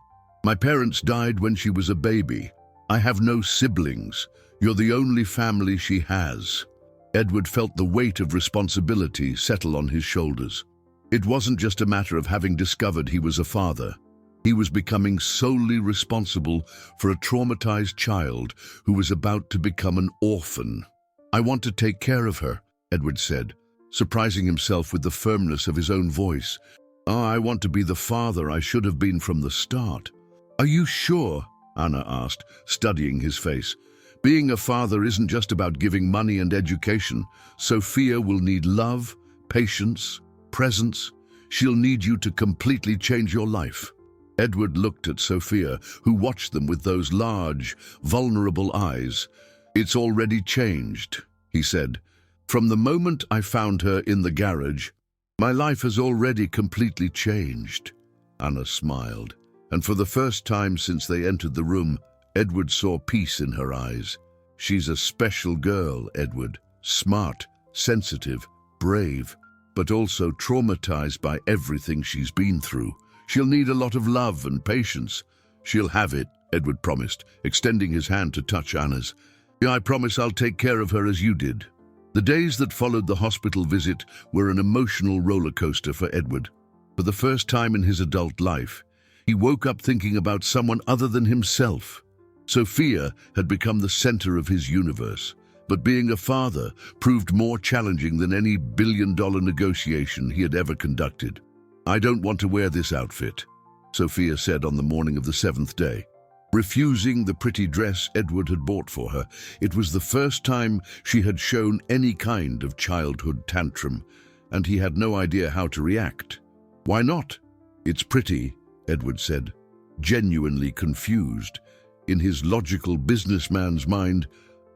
My parents died when she was a baby. I have no siblings. You're the only family she has." Edward felt the weight of responsibility settle on his shoulders. It wasn't just a matter of having discovered he was a father. He was becoming solely responsible for a traumatized child who was about to become an orphan. "I want to take care of her," Edward said, surprising himself with the firmness of his own voice. "I want to be the father I should have been from the start." "Are you sure?" Anna asked, studying his face. "Being a father isn't just about giving money and education. Sophia will need love, patience, presence. She'll need you to completely change your life." Edward looked at Sophia, who watched them with those large, vulnerable eyes. "It's already changed," he said. "From the moment I found her in the garage, my life has already completely changed." Anna smiled, and for the first time since they entered the room, Edward saw peace in her eyes. "She's a special girl, Edward. Smart, sensitive, brave, but also traumatized by everything she's been through. She'll need a lot of love and patience." "She'll have it," Edward promised, extending his hand to touch Anna's. "Yeah, I promise I'll take care of her as you did." The days that followed the hospital visit were an emotional roller coaster for Edward. For the first time in his adult life, he woke up thinking about someone other than himself. Sophia had become the center of his universe, but being a father proved more challenging than any billion-dollar negotiation he had ever conducted. "I don't want to wear this outfit," Sophia said on the morning of the 7th day. Refusing the pretty dress Edward had bought for her, it was the first time she had shown any kind of childhood tantrum, and he had no idea how to react. "Why not? It's pretty," Edward said, genuinely confused. In his logical businessman's mind,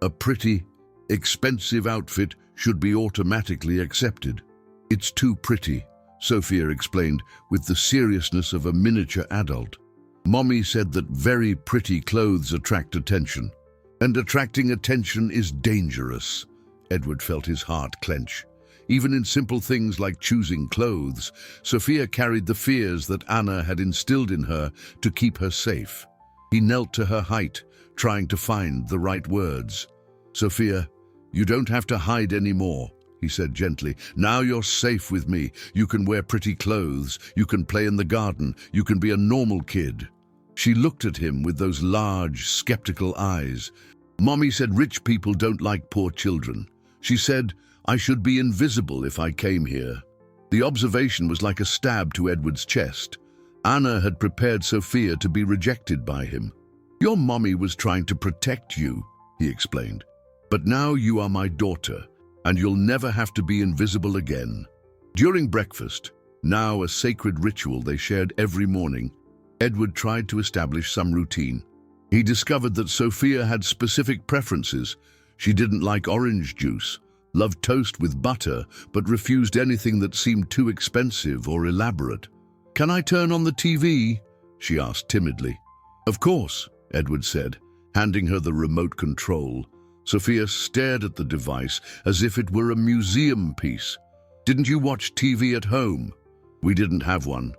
a pretty, expensive outfit should be automatically accepted. "It's too pretty," Sophia explained with the seriousness of a miniature adult. "Mommy said that very pretty clothes attract attention, and attracting attention is dangerous." Edward felt his heart clench. Even in simple things like choosing clothes, Sophia carried the fears that Anna had instilled in her to keep her safe. He knelt to her height, trying to find the right words. "Sophia, you don't have to hide anymore," he said gently. "Now you're safe with me. You can wear pretty clothes, you can play in the garden, you can be a normal kid." She looked at him with those large, skeptical eyes. "Mommy said rich people don't like poor children. She said I should be invisible if I came here." The observation was like a stab to Edward's chest. Anna had prepared Sophia to be rejected by him. "Your mommy was trying to protect you," he explained. "But now you are my daughter, and you'll never have to be invisible again." During breakfast, now a sacred ritual they shared every morning, Edward tried to establish some routine. He discovered that Sophia had specific preferences. She didn't like orange juice, loved toast with butter, but refused anything that seemed too expensive or elaborate. "Can I turn on the TV?" she asked timidly. "Of course," Edward said, handing her the remote control. Sophia stared at the device as if it were a museum piece. "Didn't you watch TV at home?" "We didn't have one,"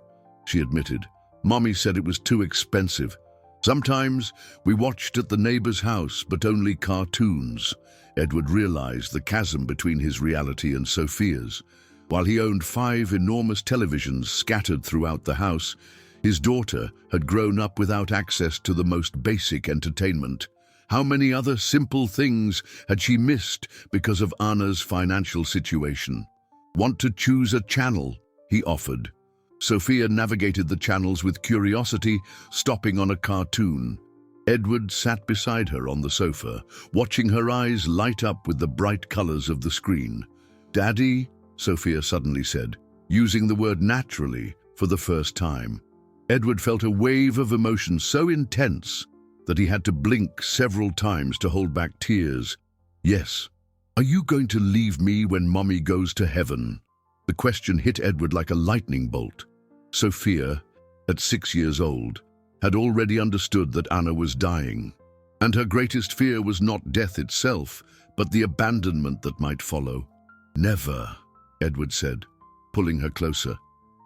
she admitted. "Mommy said it was too expensive. Sometimes we watched at the neighbor's house, but only cartoons." Edward realized the chasm between his reality and Sophia's. While he owned 5 enormous televisions scattered throughout the house, his daughter had grown up without access to the most basic entertainment. How many other simple things had she missed because of Anna's financial situation? "Want to choose a channel?" he offered. Sophia navigated the channels with curiosity, stopping on a cartoon. Edward sat beside her on the sofa, watching her eyes light up with the bright colors of the screen. "Daddy," Sophia suddenly said, using the word naturally for the first time. Edward felt a wave of emotion so intense that he had to blink several times to hold back tears. "Yes. Are you going to leave me when Mommy goes to heaven?" The question hit Edward like a lightning bolt. Sophia, at 6 years old, had already understood that Anna was dying, and her greatest fear was not death itself, but the abandonment that might follow. "Never," Edward said, pulling her closer.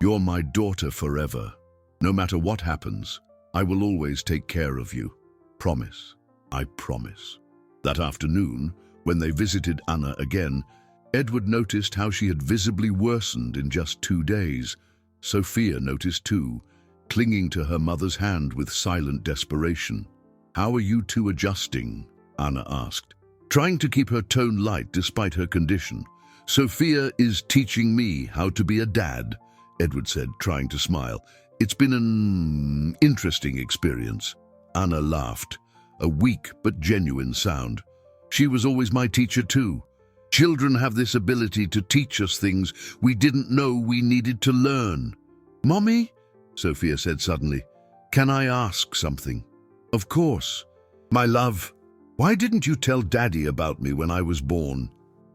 "You're my daughter forever. No matter what happens, I will always take care of you. Promise. I promise." That afternoon, when they visited Anna again, Edward noticed how she had visibly worsened in just 2 days. Sophia noticed too, clinging to her mother's hand with silent desperation. "How are you two adjusting?" Anna asked, trying to keep her tone light despite her condition. "Sophia is teaching me how to be a dad," Edward said, trying to smile. "It's been an interesting experience." Anna laughed, a weak but genuine sound. "She was always my teacher too. Children have this ability to teach us things we didn't know we needed to learn." "Mommy," Sophia said suddenly, "can I ask something?" "Of course." "My love, why didn't you tell Daddy about me when I was born?"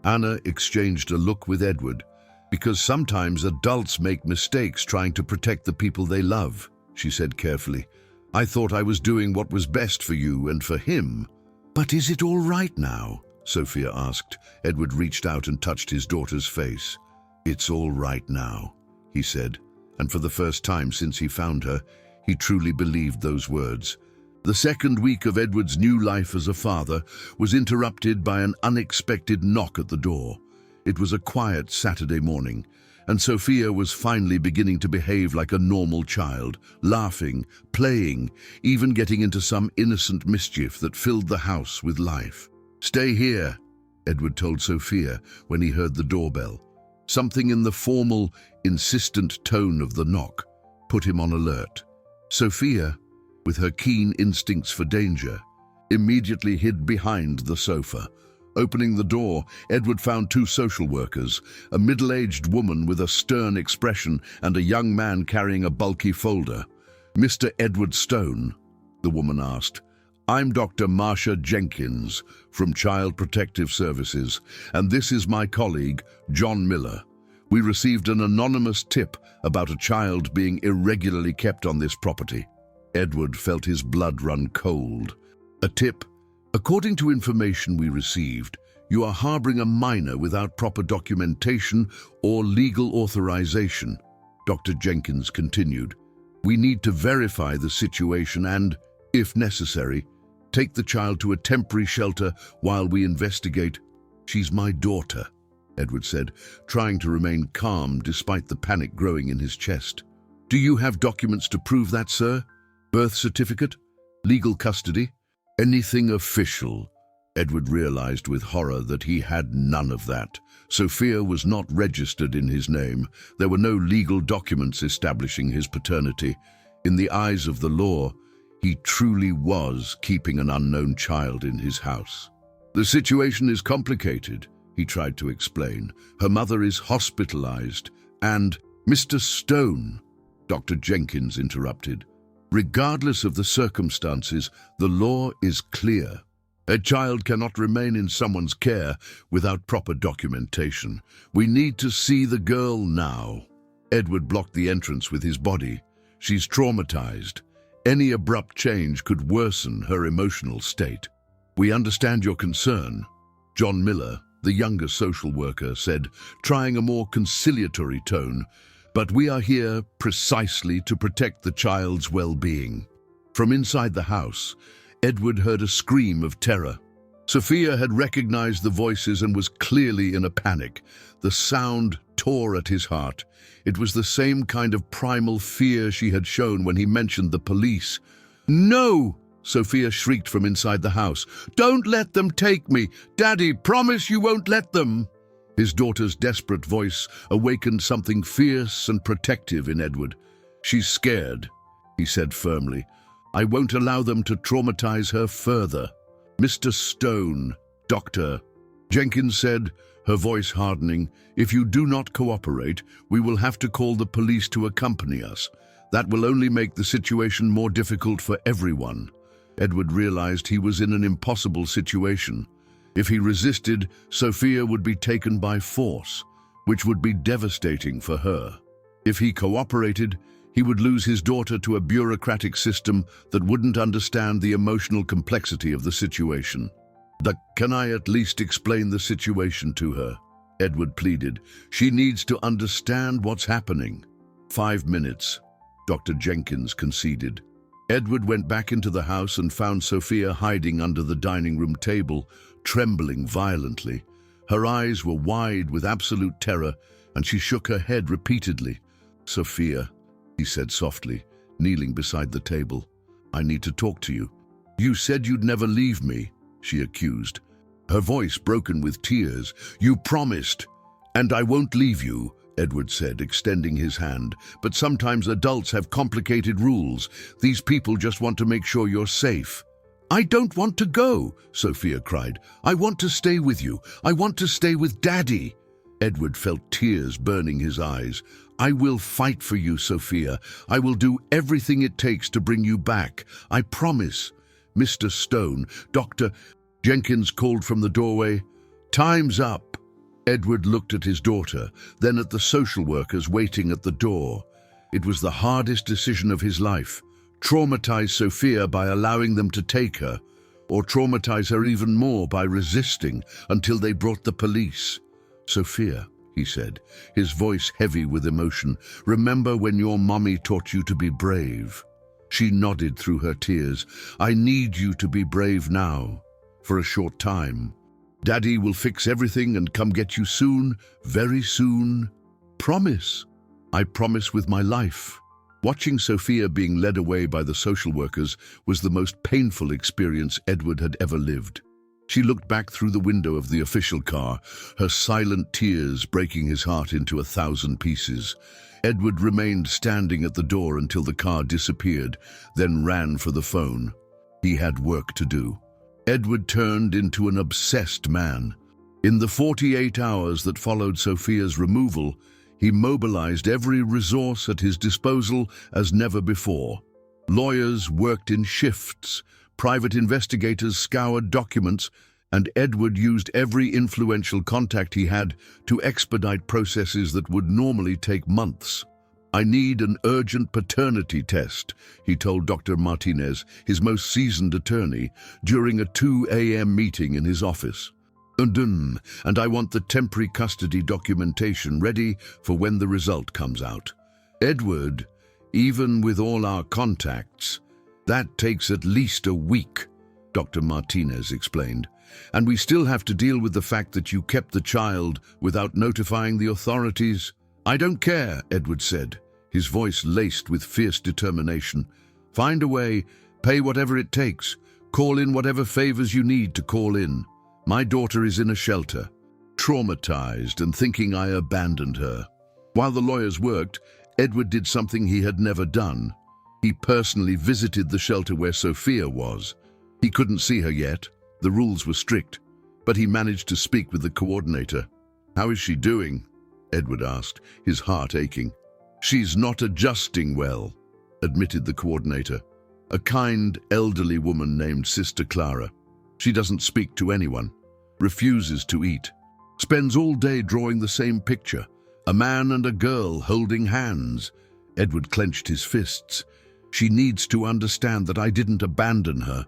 Anna exchanged a look with Edward. "Because sometimes adults make mistakes trying to protect the people they love," she said carefully. "I thought I was doing what was best for you and for him." "But is it all right now?" Sophia asked. Edward reached out and touched his daughter's face. "It's all right now," he said, and for the first time since he found her, he truly believed those words. The second week of Edward's new life as a father was interrupted by an unexpected knock at the door. It was a quiet Saturday morning, and Sophia was finally beginning to behave like a normal child, laughing, playing, even getting into some innocent mischief that filled the house with life. "Stay here," Edward told Sophia when he heard the doorbell. Something in the formal, insistent tone of the knock put him on alert. Sophia, with her keen instincts for danger, immediately hid behind the sofa. Opening the door, Edward found 2 social workers, a middle-aged woman with a stern expression and a young man carrying a bulky folder. "Mr. Edward Stone?" the woman asked. "I'm Dr. Marcia Jenkins from Child Protective Services, and this is my colleague, John Miller. We received an anonymous tip about a child being irregularly kept on this property." Edward felt his blood run cold. "A tip? According to information we received, you are harboring a minor without proper documentation or legal authorization," Dr. Jenkins continued. "We need to verify the situation and, if necessary, take the child to a temporary shelter while we investigate." "She's my daughter," Edward said, trying to remain calm despite the panic growing in his chest. "Do you have documents to prove that, sir? Birth certificate? Legal custody? Anything official?" Edward realized with horror that he had none of that. Sophia was not registered in his name. There were no legal documents establishing his paternity. In the eyes of the law, he truly was keeping an unknown child in his house. "The situation is complicated," he tried to explain. "Her mother is hospitalized and—" "Mr. Stone," Dr. Jenkins interrupted. "Regardless of the circumstances, the law is clear. A child cannot remain in someone's care without proper documentation. We need to see the girl now." Edward blocked the entrance with his body. "She's traumatized. Any abrupt change could worsen her emotional state." "We understand your concern," John Miller, the younger social worker, said, trying a more conciliatory tone. "But we are here precisely to protect the child's well-being." From inside the house, Edward heard a scream of terror. Sophia had recognized the voices and was clearly in a panic. The sound tore at his heart. It was the same kind of primal fear she had shown when he mentioned the police. "No!" Sophia shrieked from inside the house. "Don't let them take me! Daddy, promise you won't let them!" His daughter's desperate voice awakened something fierce and protective in Edward. "She's scared," he said firmly. "I won't allow them to traumatize her further." "Mr. Stone, Doctor," Jenkins said, her voice hardening, "if you do not cooperate, we will have to call the police to accompany us. That will only make the situation more difficult for everyone." Edward realized he was in an impossible situation. If he resisted, Sophia would be taken by force, which would be devastating for her. If he cooperated, he would lose his daughter to a bureaucratic system that wouldn't understand the emotional complexity of the situation. "Can I at least explain the situation to her?" Edward pleaded. "She needs to understand what's happening." 5 minutes, Dr. Jenkins conceded. Edward went back into the house and found Sophia hiding under the dining room table, trembling violently. Her eyes were wide with absolute terror, and she shook her head repeatedly. "Sophia," he said softly, kneeling beside the table, "I need to talk to you." "You said you'd never leave me," she accused, her voice broken with tears. "You promised." "And I won't leave you," Edward said, extending his hand. "But sometimes adults have complicated rules. These people just want to make sure you're safe." "I don't want to go," Sophia cried. "I want to stay with you. I want to stay with Daddy." Edward felt tears burning his eyes. "I will fight for you, Sophia. I will do everything it takes to bring you back. I promise." "Mr. Stone, Dr. Jenkins called from the doorway. "Time's up." Edward looked at his daughter, then at the social workers waiting at the door. It was the hardest decision of his life. Traumatize Sophia by allowing them to take her, or traumatize her even more by resisting until they brought the police. "Sophia," he said, his voice heavy with emotion, "remember when your mommy taught you to be brave?" She nodded through her tears. "I need you to be brave now, for a short time. Daddy will fix everything and come get you soon, very soon. Promise." "I promise with my life." Watching Sophia being led away by the social workers was the most painful experience Edward had ever lived. She looked back through the window of the official car, her silent tears breaking his heart into 1,000 pieces. Edward remained standing at the door until the car disappeared, then ran for the phone. He had work to do. Edward turned into an obsessed man. In the 48 hours that followed Sophia's removal, he mobilized every resource at his disposal as never before. Lawyers worked in shifts, private investigators scoured documents, and Edward used every influential contact he had to expedite processes that would normally take months. "I need an urgent paternity test," he told Dr. Martinez, his most seasoned attorney, during a 2 a.m. meeting in his office. And I want the temporary custody documentation ready for when the result comes out." "Edward, even with all our contacts, that takes at least a week," Dr. Martinez explained. "And we still have to deal with the fact that you kept the child without notifying the authorities." "I don't care," Edward said, his voice laced with fierce determination. "Find a way, pay whatever it takes, call in whatever favors you need to call in. My daughter is in a shelter, traumatized and thinking I abandoned her." While the lawyers worked, Edward did something he had never done. He personally visited the shelter where Sophia was. He couldn't see her yet, the rules were strict, but he managed to speak with the coordinator. "How is she doing?" Edward asked, his heart aching. "She's not adjusting well," admitted the coordinator, a kind, elderly woman named Sister Clara. "She doesn't speak to anyone, refuses to eat, spends all day drawing the same picture, a man and a girl holding hands." Edward clenched his fists. "She needs to understand that I didn't abandon her."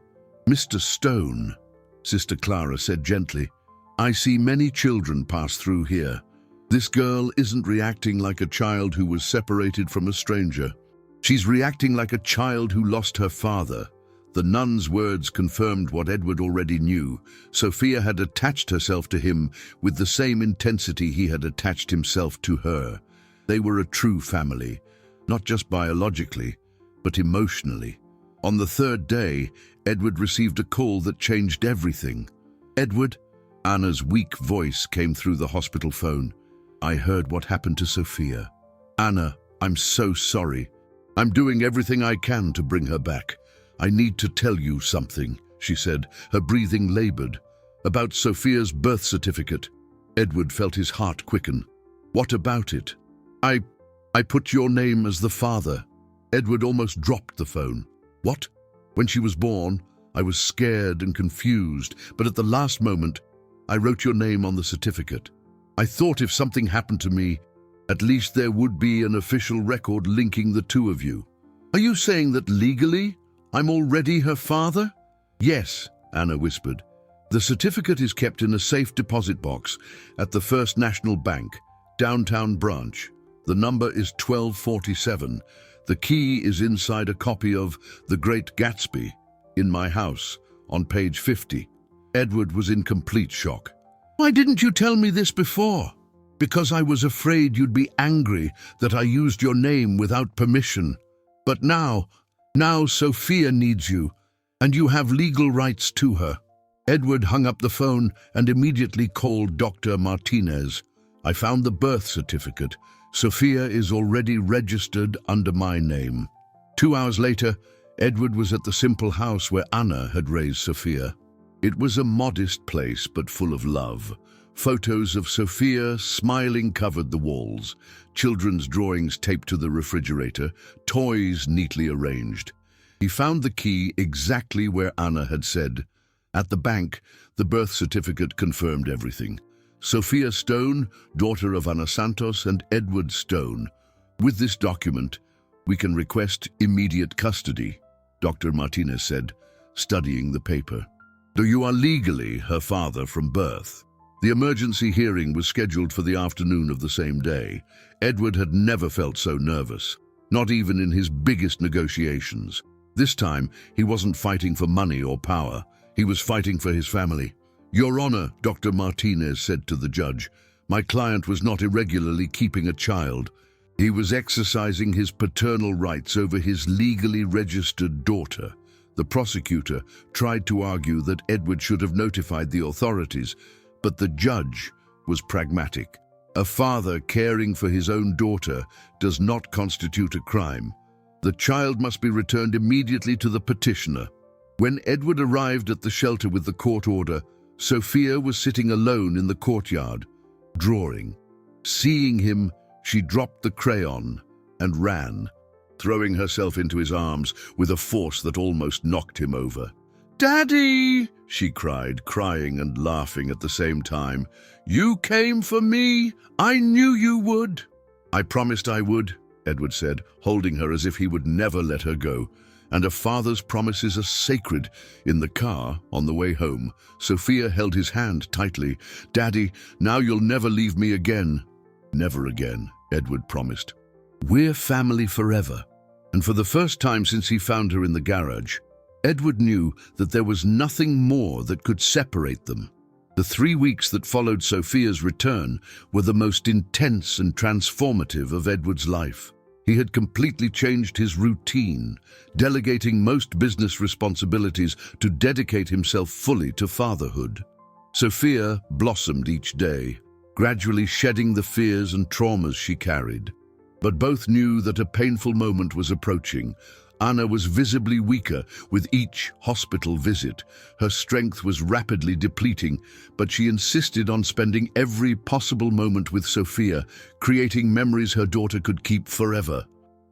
"Mr. Stone," Sister Clara said gently, "I see many children pass through here. This girl isn't reacting like a child who was separated from a stranger. She's reacting like a child who lost her father." The nun's words confirmed what Edward already knew. Sophia had attached herself to him with the same intensity he had attached himself to her. They were a true family, not just biologically, but emotionally. On the 3rd day, Edward received a call that changed everything. "Edward, Anna's weak voice came through the hospital phone. "I heard what happened to Sophia. Anna, I'm so sorry. I'm doing everything I can to bring her back. I need to tell you something," she said, her breathing labored. "About Sophia's birth certificate." Edward felt his heart quicken. "What about it?" I put your name as the father." Edward almost dropped the phone. "What?" "When she was born, I was scared and confused, but at the last moment, I wrote your name on the certificate. I thought if something happened to me, at least there would be an official record linking the two of you." "Are you saying that legally, I'm already her father?" "Yes," Anna whispered. "The certificate is kept in a safe deposit box at the First National Bank, downtown branch. The number is 1247. The key is inside a copy of The Great Gatsby, in my house, on page 50. Edward was in complete shock. "Why didn't you tell me this before?" "Because I was afraid you'd be angry that I used your name without permission. But now Sophia needs you, and you have legal rights to her." Edward hung up the phone and immediately called Dr. Martinez. "I found the birth certificate. Sophia is already registered under my name." 2 hours later, Edward was at the simple house where Anna had raised Sophia. It was a modest place but full of love. Photos of Sophia smiling covered the walls, children's drawings taped to the refrigerator, toys neatly arranged. He found the key exactly where Anna had said. At the bank, the birth certificate confirmed everything. Sophia Stone, daughter of Ana Santos and Edward Stone. "With this document, we can request immediate custody," Dr. Martinez said, studying the paper. "Though you are legally her father from birth." The emergency hearing was scheduled for the afternoon of the same day. Edward had never felt so nervous, not even in his biggest negotiations. This time, he wasn't fighting for money or power. He was fighting for his family. "Your Honor," Dr. Martinez said to the judge, "my client was not irregularly keeping a child. He was exercising his paternal rights over his legally registered daughter." The prosecutor tried to argue that Edward should have notified the authorities, but the judge was pragmatic. A father caring for his own daughter does not constitute a crime. The child must be returned immediately to the petitioner. When Edward arrived at the shelter with the court order, Sophia was sitting alone in the courtyard, drawing. Seeing him, she dropped the crayon and ran, throwing herself into his arms with a force that almost knocked him over. "Daddy!" she cried, crying and laughing at the same time. "You came for me! I knew you would!" "I promised I would," Edward said, holding her as if he would never let her go. "And a father's promises are sacred." In the car, on the way home, Sophia held his hand tightly. "Daddy, now you'll never leave me again." "Never again," Edward promised. "We're family forever." And for the first time since he found her in the garage, Edward knew that there was nothing more that could separate them. The 3 weeks that followed Sophia's return were the most intense and transformative of Edward's life. He had completely changed his routine, delegating most business responsibilities to dedicate himself fully to fatherhood. Sophia blossomed each day, gradually shedding the fears and traumas she carried. But both knew that a painful moment was approaching. Anna was visibly weaker with each hospital visit. Her strength was rapidly depleting, but she insisted on spending every possible moment with Sophia, creating memories her daughter could keep forever.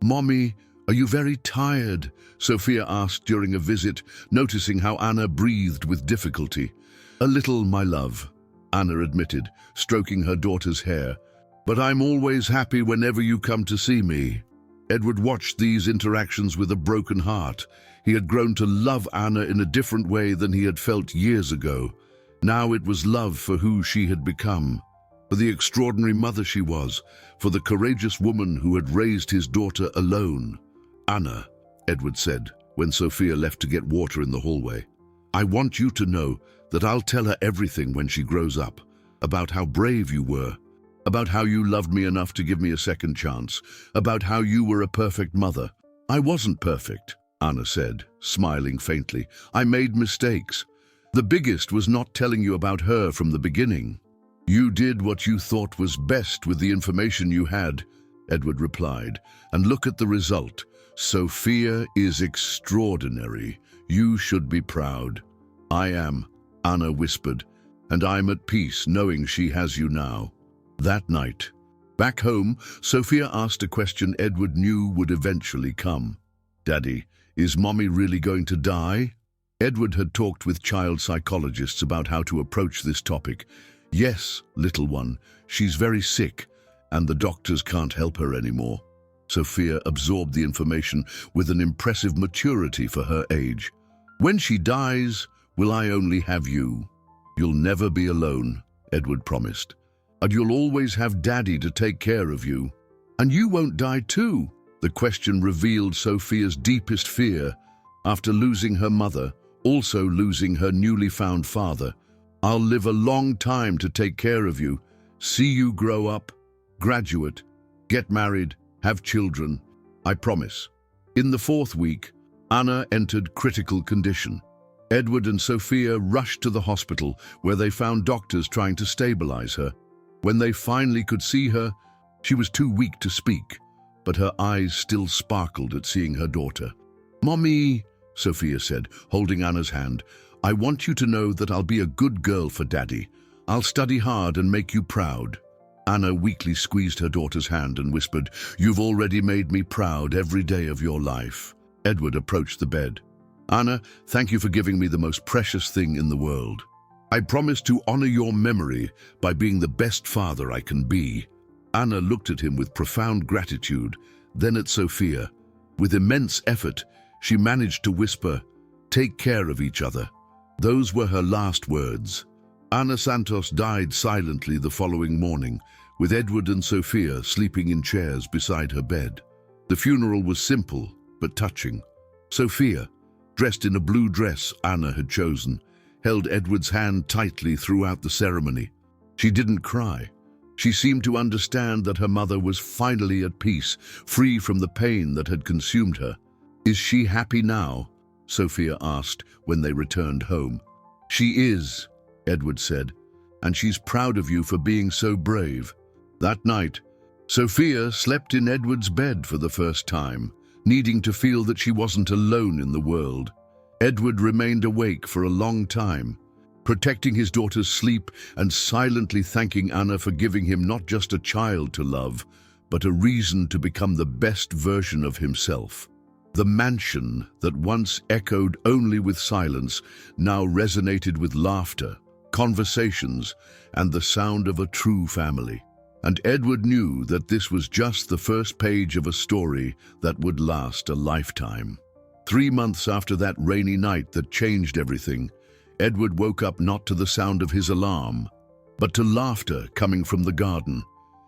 "Mommy, are you very tired?" Sophia asked during a visit, noticing how Anna breathed with difficulty. "A little, my love," Anna admitted, stroking her daughter's hair. "But I'm always happy whenever you come to see me." Edward watched these interactions with a broken heart. He had grown to love Anna in a different way than he had felt years ago. Now it was love for who she had become, for the extraordinary mother she was, for the courageous woman who had raised his daughter alone. "Anna," Edward said, when Sophia left to get water in the hallway, "I want you to know that I'll tell her everything when she grows up, about how brave you were, about how you loved me enough to give me a second chance, about how you were a perfect mother." "I wasn't perfect," Anna said, smiling faintly. "I made mistakes. The biggest was not telling you about her from the beginning. You did what you thought was best with the information you had, Edward replied, and look at the result. Sophia is extraordinary. You should be proud. I am, Anna whispered, and I'm at peace knowing she has you now. That night, back home, Sophia asked a question Edward knew would eventually come. Daddy, is Mommy really going to die? Edward had talked with child psychologists about how to approach this topic. Yes, little one, she's very sick, and the doctors can't help her anymore. Sophia absorbed the information with an impressive maturity for her age. When she dies, will I only have you? You'll never be alone, Edward promised. And you'll always have Daddy to take care of you. And you won't die too. The question revealed Sophia's deepest fear. After losing her mother, also losing her newly found father, I'll live a long time to take care of you, see you grow up, graduate, get married, have children. I promise. In the 4th week, Anna entered critical condition. Edward and Sophia rushed to the hospital where they found doctors trying to stabilize her. When they finally could see her, she was too weak to speak, but her eyes still sparkled at seeing her daughter. Mommy, Sophia said, holding Anna's hand, I want you to know that I'll be a good girl for Daddy. I'll study hard and make you proud. Anna weakly squeezed her daughter's hand and whispered, You've already made me proud every day of your life. Edward approached the bed. Anna, thank you for giving me the most precious thing in the world. I promise to honor your memory by being the best father I can be. Anna looked at him with profound gratitude, then at Sophia. With immense effort, she managed to whisper, Take care of each other. Those were her last words. Ana Santos died silently the following morning, with Edward and Sophia sleeping in chairs beside her bed. The funeral was simple, but touching. Sophia, dressed in a blue dress Anna had chosen, held Edward's hand tightly throughout the ceremony. She didn't cry. She seemed to understand that her mother was finally at peace, free from the pain that had consumed her. Is she happy now? Sophia asked when they returned home. She is, Edward said, and she's proud of you for being so brave. That night, Sophia slept in Edward's bed for the first time, needing to feel that she wasn't alone in the world. Edward remained awake for a long time, protecting his daughter's sleep and silently thanking Anna for giving him not just a child to love, but a reason to become the best version of himself. The mansion that once echoed only with silence now resonated with laughter, conversations, and the sound of a true family. And Edward knew that this was just the first page of a story that would last a lifetime. 3 months after that rainy night that changed everything, Edward woke up not to the sound of his alarm, but to laughter coming from the garden.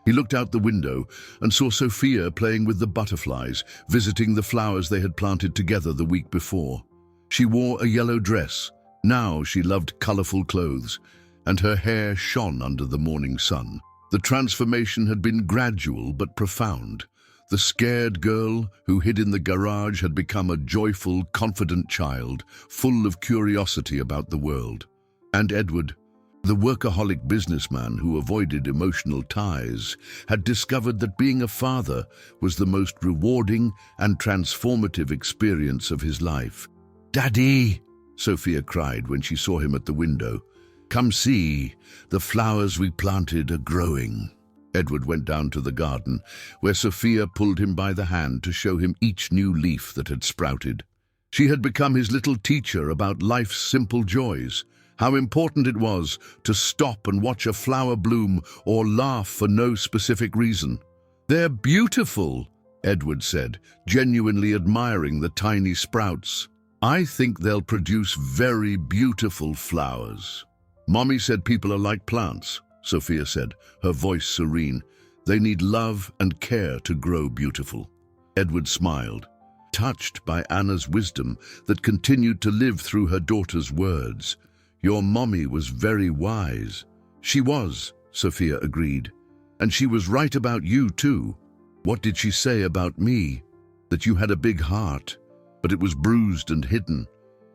He looked out the window and saw Sophia playing with the butterflies, visiting the flowers they had planted together the week before. She wore a yellow dress. Now she loved colorful clothes, and her hair shone under the morning sun. The transformation had been gradual but profound. The scared girl who hid in the garage had become a joyful, confident child, full of curiosity about the world. And Edward, the workaholic businessman who avoided emotional ties, had discovered that being a father was the most rewarding and transformative experience of his life. "Daddy!" Sophia cried when she saw him at the window. "Come see, the flowers we planted are growing." Edward went down to the garden, where Sophia pulled him by the hand to show him each new leaf that had sprouted. She had become his little teacher about life's simple joys, how important it was to stop and watch a flower bloom or laugh for no specific reason. "They're beautiful," Edward said, genuinely admiring the tiny sprouts. "I think they'll produce very beautiful flowers." "Mommy said people are like plants," Sophia said, her voice serene. "They need love and care to grow beautiful." Edward smiled, touched by Anna's wisdom that continued to live through her daughter's words. "Your mommy was very wise." "She was," Sophia agreed. "And she was right about you too." "What did she say about me?" "That you had a big heart, but it was bruised and hidden."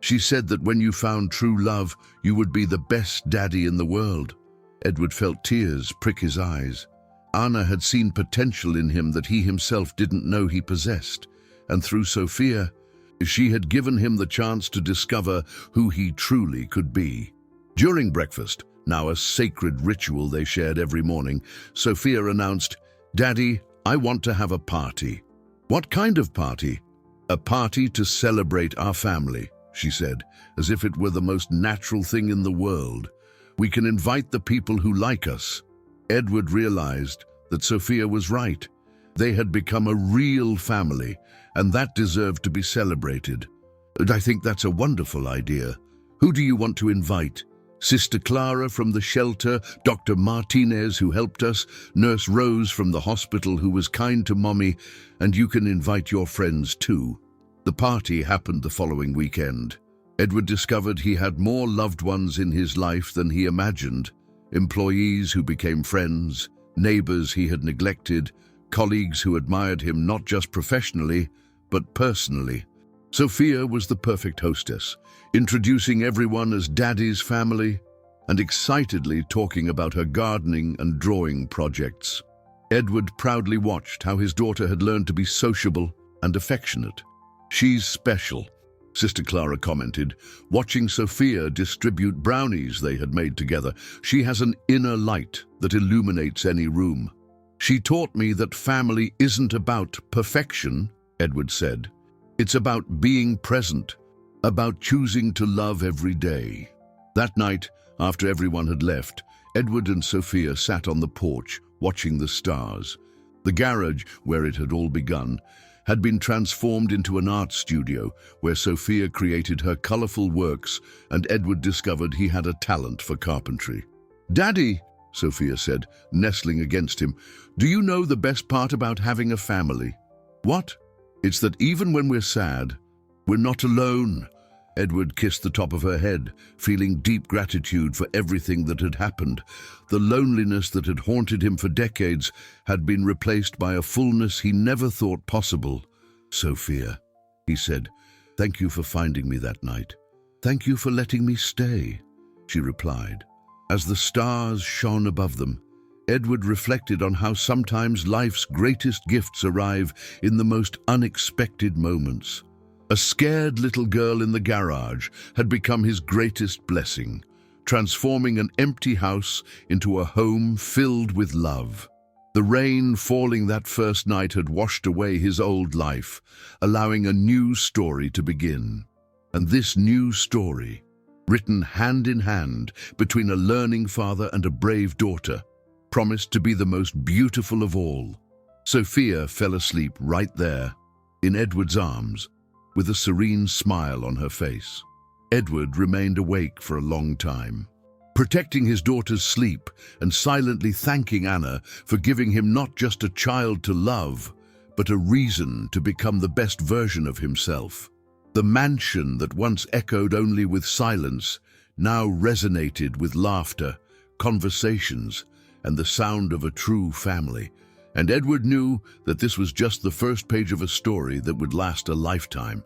She said that when you found true love, you would be the best daddy in the world. Edward felt tears prick his eyes. Anna had seen potential in him that he himself didn't know he possessed, and through Sophia, she had given him the chance to discover who he truly could be. During breakfast, now a sacred ritual they shared every morning, Sophia announced, "Daddy, I want to have a party." "What kind of party?" "A party to celebrate our family," she said, as if it were the most natural thing in the world. "We can invite the people who like us." Edward realized that Sophia was right. They had become a real family, and that deserved to be celebrated. "I think that's a wonderful idea. Who do you want to invite?" "Sister Clara from the shelter, Dr. Martinez who helped us, Nurse Rose from the hospital who was kind to Mommy, and you can invite your friends too." The party happened the following weekend. Edward discovered he had more loved ones in his life than he imagined. Employees who became friends, neighbors he had neglected, colleagues who admired him not just professionally, but personally. Sophia was the perfect hostess, introducing everyone as Daddy's family and excitedly talking about her gardening and drawing projects. Edward proudly watched how his daughter had learned to be sociable and affectionate. "She's special," Sister Clara commented, watching Sophia distribute brownies they had made together. "She has an inner light that illuminates any room." "She taught me that family isn't about perfection," Edward said. "It's about being present, about choosing to love every day." That night, after everyone had left, Edward and Sophia sat on the porch, watching the stars. The garage, where it had all begun, had been transformed into an art studio where Sophia created her colorful works and Edward discovered he had a talent for carpentry. "Daddy," Sophia said, nestling against him, "do you know the best part about having a family?" "What?" "It's that even when we're sad, we're not alone." Edward kissed the top of her head, feeling deep gratitude for everything that had happened. The loneliness that had haunted him for decades had been replaced by a fullness he never thought possible. "Sophia," he said, "thank you for finding me that night." "Thank you for letting me stay," she replied. As the stars shone above them, Edward reflected on how sometimes life's greatest gifts arrive in the most unexpected moments. A scared little girl in the garage had become his greatest blessing, transforming an empty house into a home filled with love. The rain falling that first night had washed away his old life, allowing a new story to begin. And this new story, written hand in hand between a learning father and a brave daughter, promised to be the most beautiful of all. Sophia fell asleep right there, in Edward's arms, with a serene smile on her face. Edward remained awake for a long time, protecting his daughter's sleep and silently thanking Anna for giving him not just a child to love, but a reason to become the best version of himself. The mansion that once echoed only with silence now resonated with laughter, conversations, and the sound of a true family. And Edward knew that this was just the first page of a story that would last a lifetime.